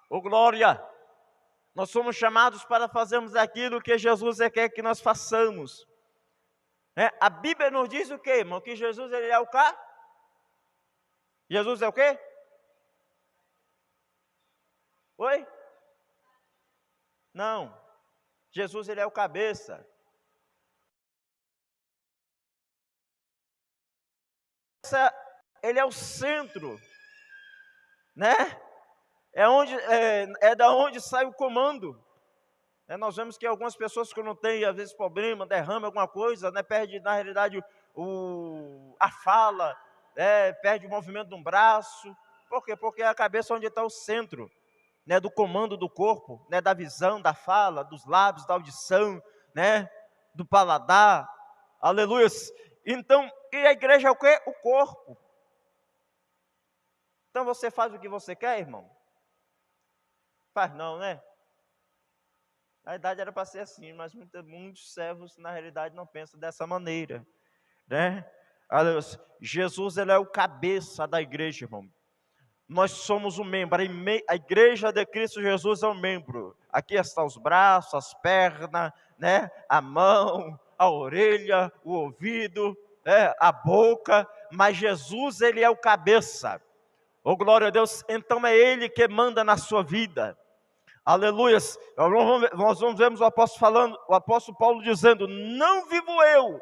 Ô glória! Nós somos chamados para fazermos aquilo que Jesus quer que nós façamos. A Bíblia nos diz o quê, irmão? Que Jesus ele é o quê? Jesus é o quê? Oi? Não. Jesus ele é o cabeça. Ele é o centro, né? É da onde sai o comando. Nós vemos que algumas pessoas quando têm, às vezes, problema, derrama alguma coisa, perde, na realidade, a fala, perde o movimento de um braço. Por quê? Porque é a cabeça onde está o centro, do comando do corpo, da visão, da fala, dos lábios, da audição, do paladar. Aleluia. Então, e a igreja é o quê? O corpo. Então você faz o que você quer, irmão? Faz não, né? Na verdade era para ser assim, mas muitos servos na realidade não pensam dessa maneira, Aleluia. Jesus ele é o cabeça da igreja, irmão. Nós somos um membro, a igreja de Cristo Jesus é um membro. Aqui estão os braços, as pernas, a mão, a orelha, o ouvido, a boca, mas Jesus ele é o cabeça. Oh glória a Deus, então é Ele que manda na sua vida. Aleluia. Nós vamos ver o apóstolo Paulo dizendo: não vivo eu,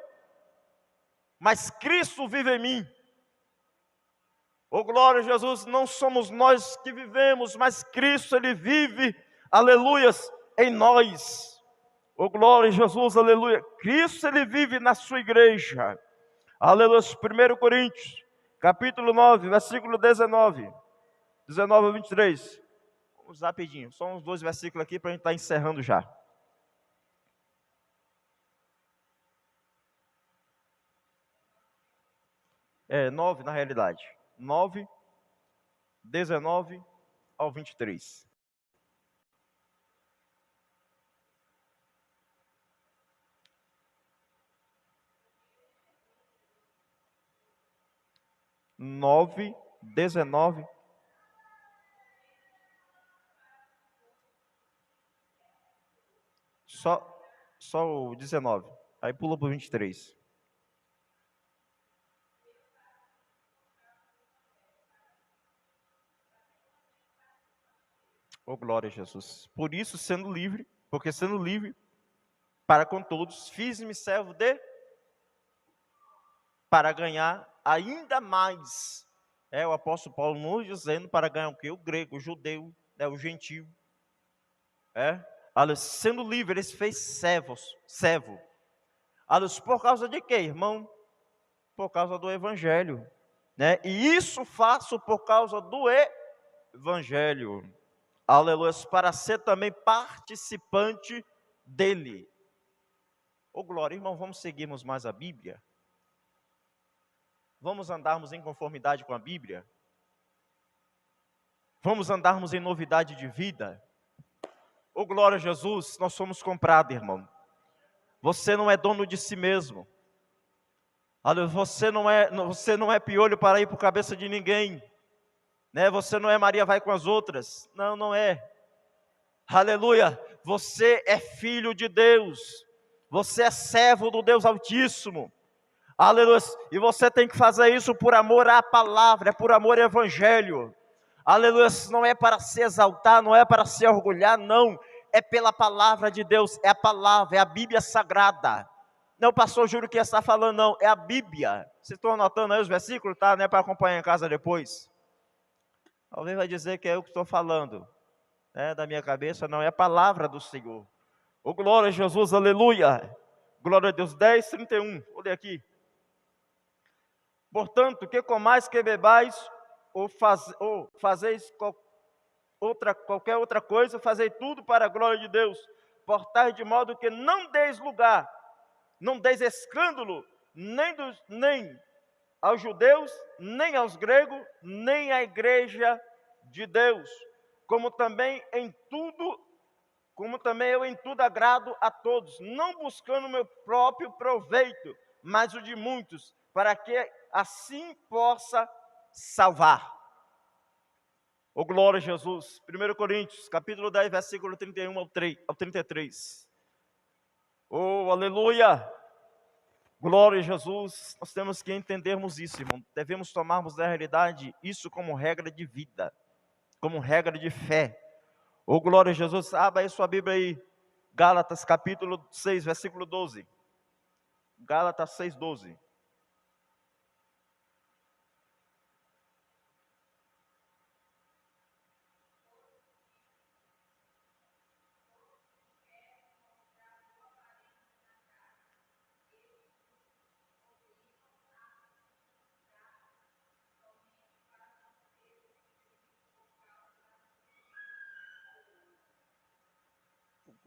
mas Cristo vive em mim. Oh glória a Jesus, não somos nós que vivemos, mas Cristo Ele vive, aleluia, em nós. Oh glória a Jesus, aleluia. Cristo Ele vive na sua igreja. Aleluia. 1 Coríntios, capítulo 9, versículo 19 a 23. Vamos rapidinho, só uns 2 versículos aqui para a gente estar encerrando já. 9 na realidade. 9, 19 ao 23. Nove, 19. Só o 19. Aí pula para o 23. Oh glória a Jesus. Por isso, sendo livre, porque sendo livre para com todos, fiz-me servo para ganhar ainda mais. O apóstolo Paulo nos dizendo para ganhar o quê? O grego, o judeu, o gentio. Sendo livre, ele se fez servo. Por causa de quê, irmão? Por causa do evangelho. E isso faço por causa do evangelho. Aleluia. Para ser também participante dele. Oh glória, irmão, vamos seguirmos mais a Bíblia? Vamos andarmos em conformidade com a Bíblia? Vamos andarmos em novidade de vida? Oh glória a Jesus, nós somos comprados, irmão. Você não é dono de si mesmo. Você não é piolho para ir por cabeça de ninguém. Você não é Maria vai com as outras. Não, não é. Aleluia. Você é filho de Deus. Você é servo do Deus Altíssimo. Aleluia. E você tem que fazer isso por amor à palavra, por amor ao evangelho. Aleluia. Não é para se exaltar, não é para se orgulhar, não. É pela palavra de Deus, é a palavra, é a Bíblia Sagrada. Não, pastor, juro que está falando, não, é a Bíblia. Vocês estão anotando aí os versículos, tá? Não é para acompanhar em casa depois. Alguém vai dizer que é eu que estou falando, da minha cabeça, não, é a palavra do Senhor. Oh, glória a Jesus, aleluia. Glória a Deus, 10, 31, olha aqui. Portanto, que comais, que bebais, ou fazeis qualquer outra coisa, fazei tudo para a glória de Deus. Portai de modo que não deis lugar, não deis escândalo, nem aos judeus, nem aos gregos, nem à igreja de Deus. como também eu em tudo agrado a todos, não buscando o meu próprio proveito, mas o de muitos, para que assim possa salvar. Oh, glória a Jesus. 1 Coríntios, capítulo 10, versículo 31 ao 33. Oh, aleluia. Glória a Jesus. Nós temos que entendermos isso, irmão. Devemos tomarmos da realidade isso como regra de vida, como regra de fé. Oh, glória a Jesus. Abra aí sua Bíblia aí. Gálatas capítulo 6, versículo 12. Gálatas 6, 12.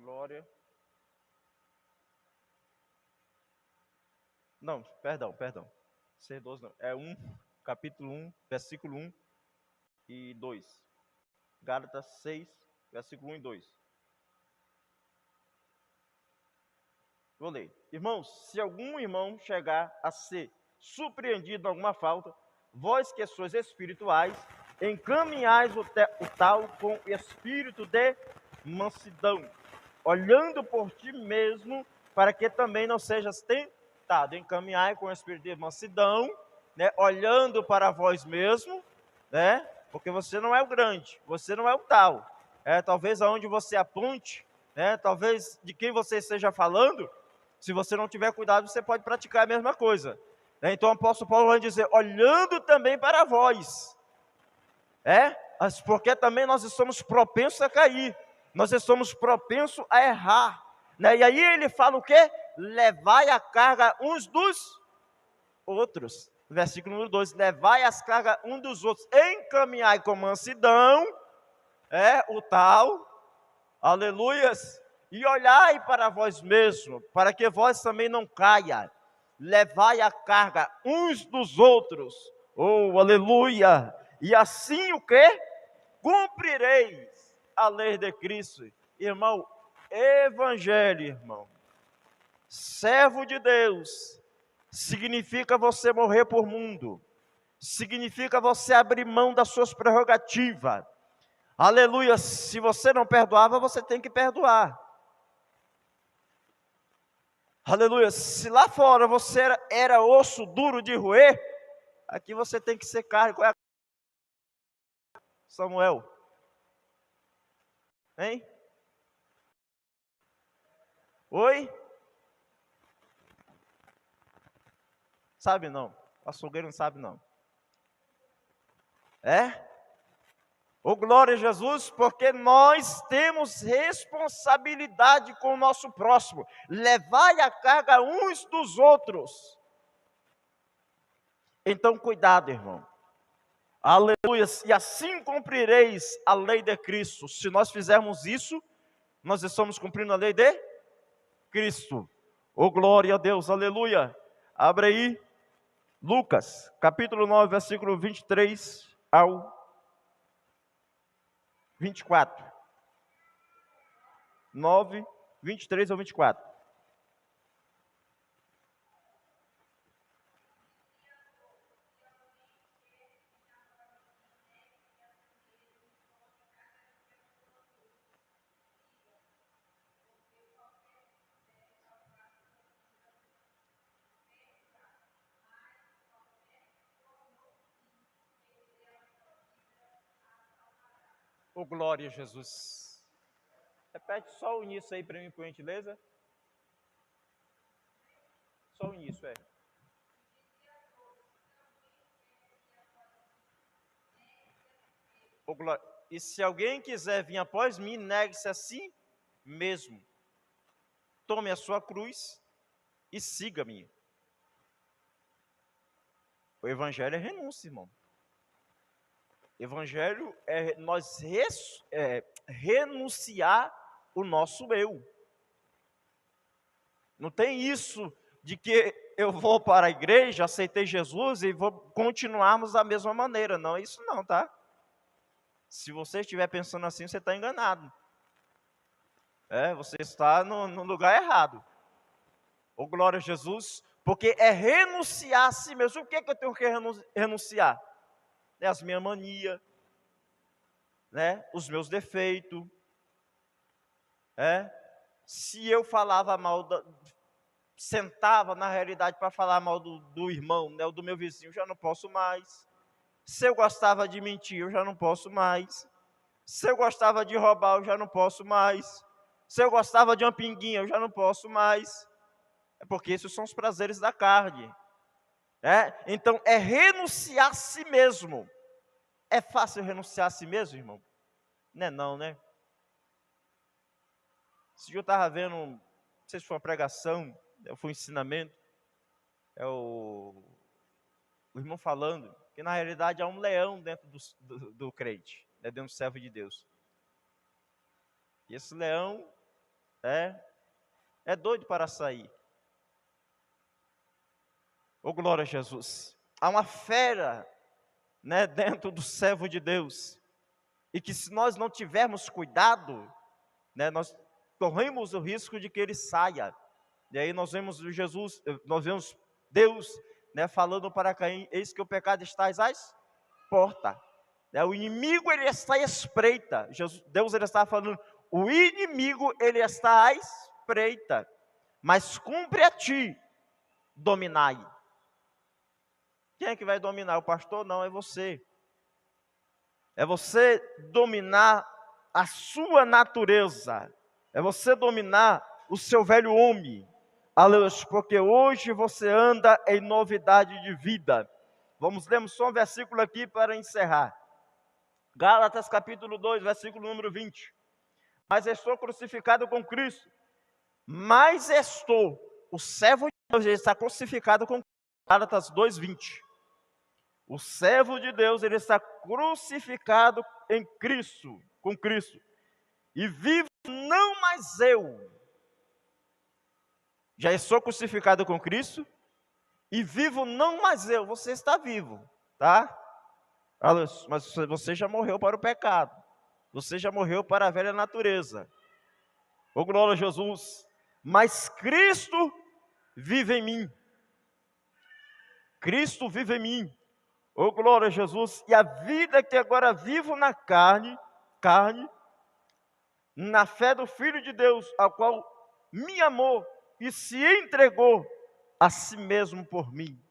Glória. Não, perdão. 6, 12 não. É capítulo 1, versículo 1 e 2. Gálatas 6, versículo 1 e 2. Vou ler. Irmãos, se algum irmão chegar a ser surpreendido em alguma falta, vós que sois espirituais, encaminhais o tal com espírito de mansidão, olhando por ti mesmo, para que também não sejas tentado. Encaminhai com o espírito de mansidão, né, olhando para vós mesmo, né, porque você não é o grande, você não é o tal. Talvez aonde você aponte, né, talvez de quem você esteja falando, se você não tiver cuidado, você pode praticar a mesma coisa. Então o apóstolo Paulo vai dizer, olhando também para vós. Porque também nós estamos propensos a cair. Nós estamos propensos a errar. E aí ele fala o quê? Levai a carga uns dos outros. Versículo número 2. Levai as cargas uns dos outros. Encaminhai com mansidão. O tal. Aleluias. E olhai para vós mesmos, para que vós também não caia. Levai a carga uns dos outros. Oh, aleluia. E assim o quê? Cumprireis a lei de Cristo. Irmão, evangelho, irmão. Servo de Deus significa você morrer por mundo. Significa você abrir mão das suas prerrogativas. Aleluia. Se você não perdoava, você tem que perdoar. Aleluia. Se lá fora você era osso duro de roer, aqui você tem que ser carne. Qual é a... Samuel? Hein? Oi? Sabe não. O açougueiro não sabe não. Ô, glória a Jesus, porque nós temos responsabilidade com o nosso próximo. Levai a carga uns dos outros. Então, cuidado, irmão. Aleluia. E assim cumprireis a lei de Cristo. Se nós fizermos isso, nós estamos cumprindo a lei de Cristo. Ô, glória a Deus. Aleluia. Abre aí. Lucas, capítulo 9, versículo 23 ao 24. 9, 23 ao 24. Oh, glória a Jesus. Repete só o início aí para mim, por gentileza. Só o início, Oh, glória. E se alguém quiser vir após mim, negue-se a si mesmo. Tome a sua cruz e siga-me. O evangelho é renúncia, irmão. Evangelho é nós renunciar o nosso eu. Não tem isso de que eu vou para a igreja, aceitei Jesus e vou continuarmos da mesma maneira. Não é isso não, tá? Se você estiver pensando assim, você está enganado. Você está no lugar errado. Ô, glória a Jesus, porque é renunciar a si mesmo. O que é que eu tenho que renunciar? As minhas manias, os meus defeitos. Se eu falava mal, sentava na realidade para falar mal do irmão, ou do meu vizinho, já não posso mais. Se eu gostava de mentir, eu já não posso mais. Se eu gostava de roubar, eu já não posso mais. Se eu gostava de uma pinguinha, eu já não posso mais. É porque esses são os prazeres da carne. Então, é renunciar a si mesmo. É fácil renunciar a si mesmo, irmão? Não, né? Esse dia eu estava vendo, não sei se foi uma pregação, foi um ensinamento, o irmão falando que na realidade há um leão dentro do crente, dentro do servo de Deus. E esse leão é doido para sair. Ô, glória a Jesus. Há uma fera, dentro do servo de Deus. E que se nós não tivermos cuidado, nós corremos o risco de que ele saia. E aí nós vemos Deus, falando para Caim: eis que o pecado está às portas. O inimigo, ele está à espreita. Deus, ele está falando: o inimigo, ele está à espreita. Mas cumpre a ti dominai. Quem é que vai dominar? O pastor? Não, é você. É você dominar a sua natureza. É você dominar o seu velho homem. Aleluia, porque hoje você anda em novidade de vida. Vamos ler só um versículo aqui para encerrar. Gálatas capítulo 2, versículo número 20. Mas estou crucificado com Cristo. Mas estou, o servo de Deus, ele está crucificado com Cristo. Gálatas 2, 20. O servo de Deus, ele está crucificado em Cristo, com Cristo. E vivo não mais eu. Já sou crucificado com Cristo. E vivo não mais eu. Você está vivo, tá? Mas você já morreu para o pecado. Você já morreu para a velha natureza. Ô, glória a Jesus. Mas Cristo vive em mim. Cristo vive em mim. Ô, glória a Jesus. E a vida que agora vivo na carne, na fé do Filho de Deus, ao qual me amou e se entregou a si mesmo por mim.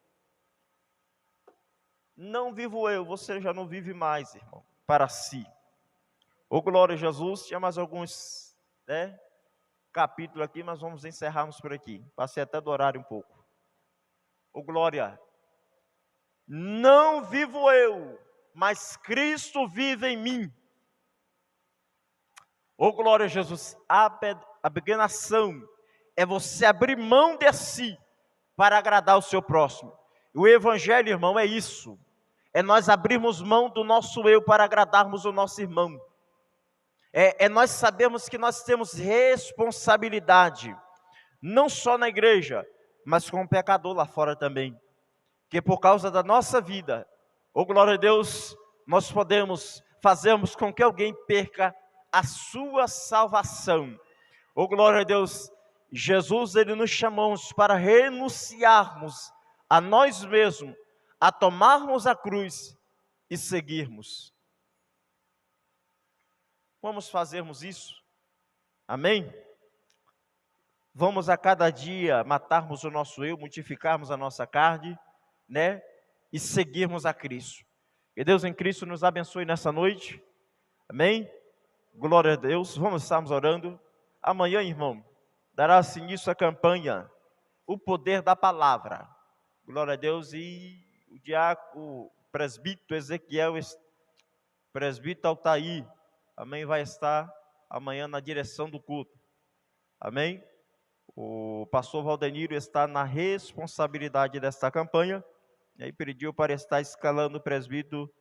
Não vivo eu, você já não vive mais, irmão, para si. Ô, glória a Jesus. Tinha mais alguns capítulos aqui, mas vamos encerrarmos por aqui. Passei até do horário um pouco. Ô, glória. Não vivo eu, mas Cristo vive em mim. Ô, glória a Jesus. A abnegação é você abrir mão de si para agradar o seu próximo. O evangelho, irmão, é isso. É nós abrirmos mão do nosso eu para agradarmos o nosso irmão. É nós sabemos que nós temos responsabilidade, não só na igreja, mas com o pecador lá fora também. Que por causa da nossa vida, ô glória a Deus, nós podemos fazermos com que alguém perca a sua salvação. Ô glória a Deus, Jesus, ele nos chamou para renunciarmos a nós mesmos, a tomarmos a cruz e seguirmos. Vamos fazermos isso? Amém? Vamos a cada dia matarmos o nosso eu, mortificarmos a nossa carne, e seguirmos a Cristo. Que Deus em Cristo nos abençoe nessa noite. Amém? Glória a Deus. Vamos estarmos orando. Amanhã, irmão, dará-se início a campanha, o poder da palavra. Glória a Deus. E o diácono, o presbítero Ezequiel, presbítero Altair, amém, vai estar amanhã na direção do culto. Amém? O pastor Valdeniro está na responsabilidade desta campanha. E aí pediu para estar escalando o presbítero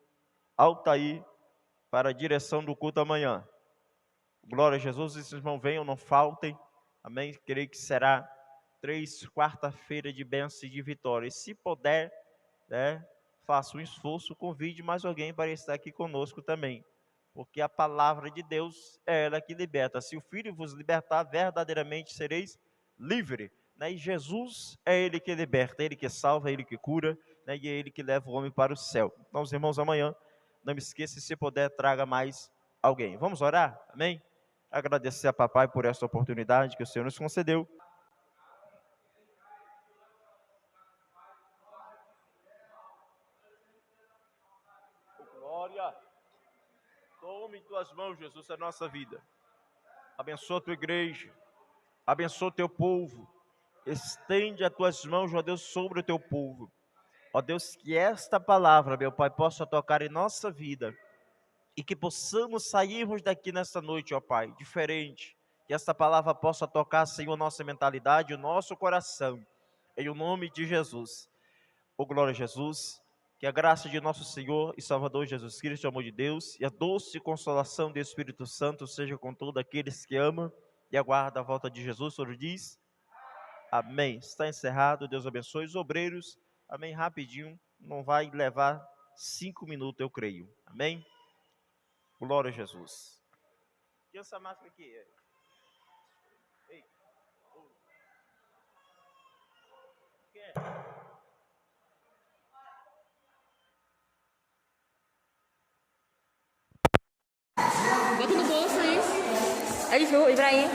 Altair para a direção do culto amanhã. Glória a Jesus, esses irmãos venham, não faltem. Amém? Creio que será 3 quarta-feira de bênção e de vitória. E se puder, faça um esforço, convide mais alguém para estar aqui conosco também. porque a palavra de Deus é ela que liberta. Se o Filho vos libertar, verdadeiramente sereis livre, né? E Jesus é ele que liberta, é ele que salva, é ele que cura, né? E é ele que leva o homem para o céu. Então, os irmãos, amanhã, não me esqueça, se puder, traga mais alguém. Vamos orar? Amém? Agradecer a papai por essa oportunidade que o Senhor nos concedeu. Glória. Tome em tuas mãos, Jesus, a nossa vida. Abençoa a tua igreja. Abençoa o teu povo. Estende as tuas mãos, ó Deus, sobre o teu povo. Ó Deus, que esta palavra, meu Pai, possa tocar em nossa vida. E que possamos sairmos daqui nesta noite, ó Pai, diferente. Que esta palavra possa tocar, Senhor, a nossa mentalidade, o nosso coração. Em o nome de Jesus. Ô glória a Jesus. Que a graça de nosso Senhor e Salvador Jesus Cristo, o amor de Deus e a doce consolação do Espírito Santo seja com todos aqueles que amam e aguardam a volta de Jesus. O Senhor diz, amém. Está encerrado, Deus abençoe os obreiros, amém, rapidinho, não vai levar 5 minutos, eu creio, amém. Glória a Jesus. E essa máscara aqui? Ei. O que é? Bota no bolso aí. Aí, Ju, Ibrahim.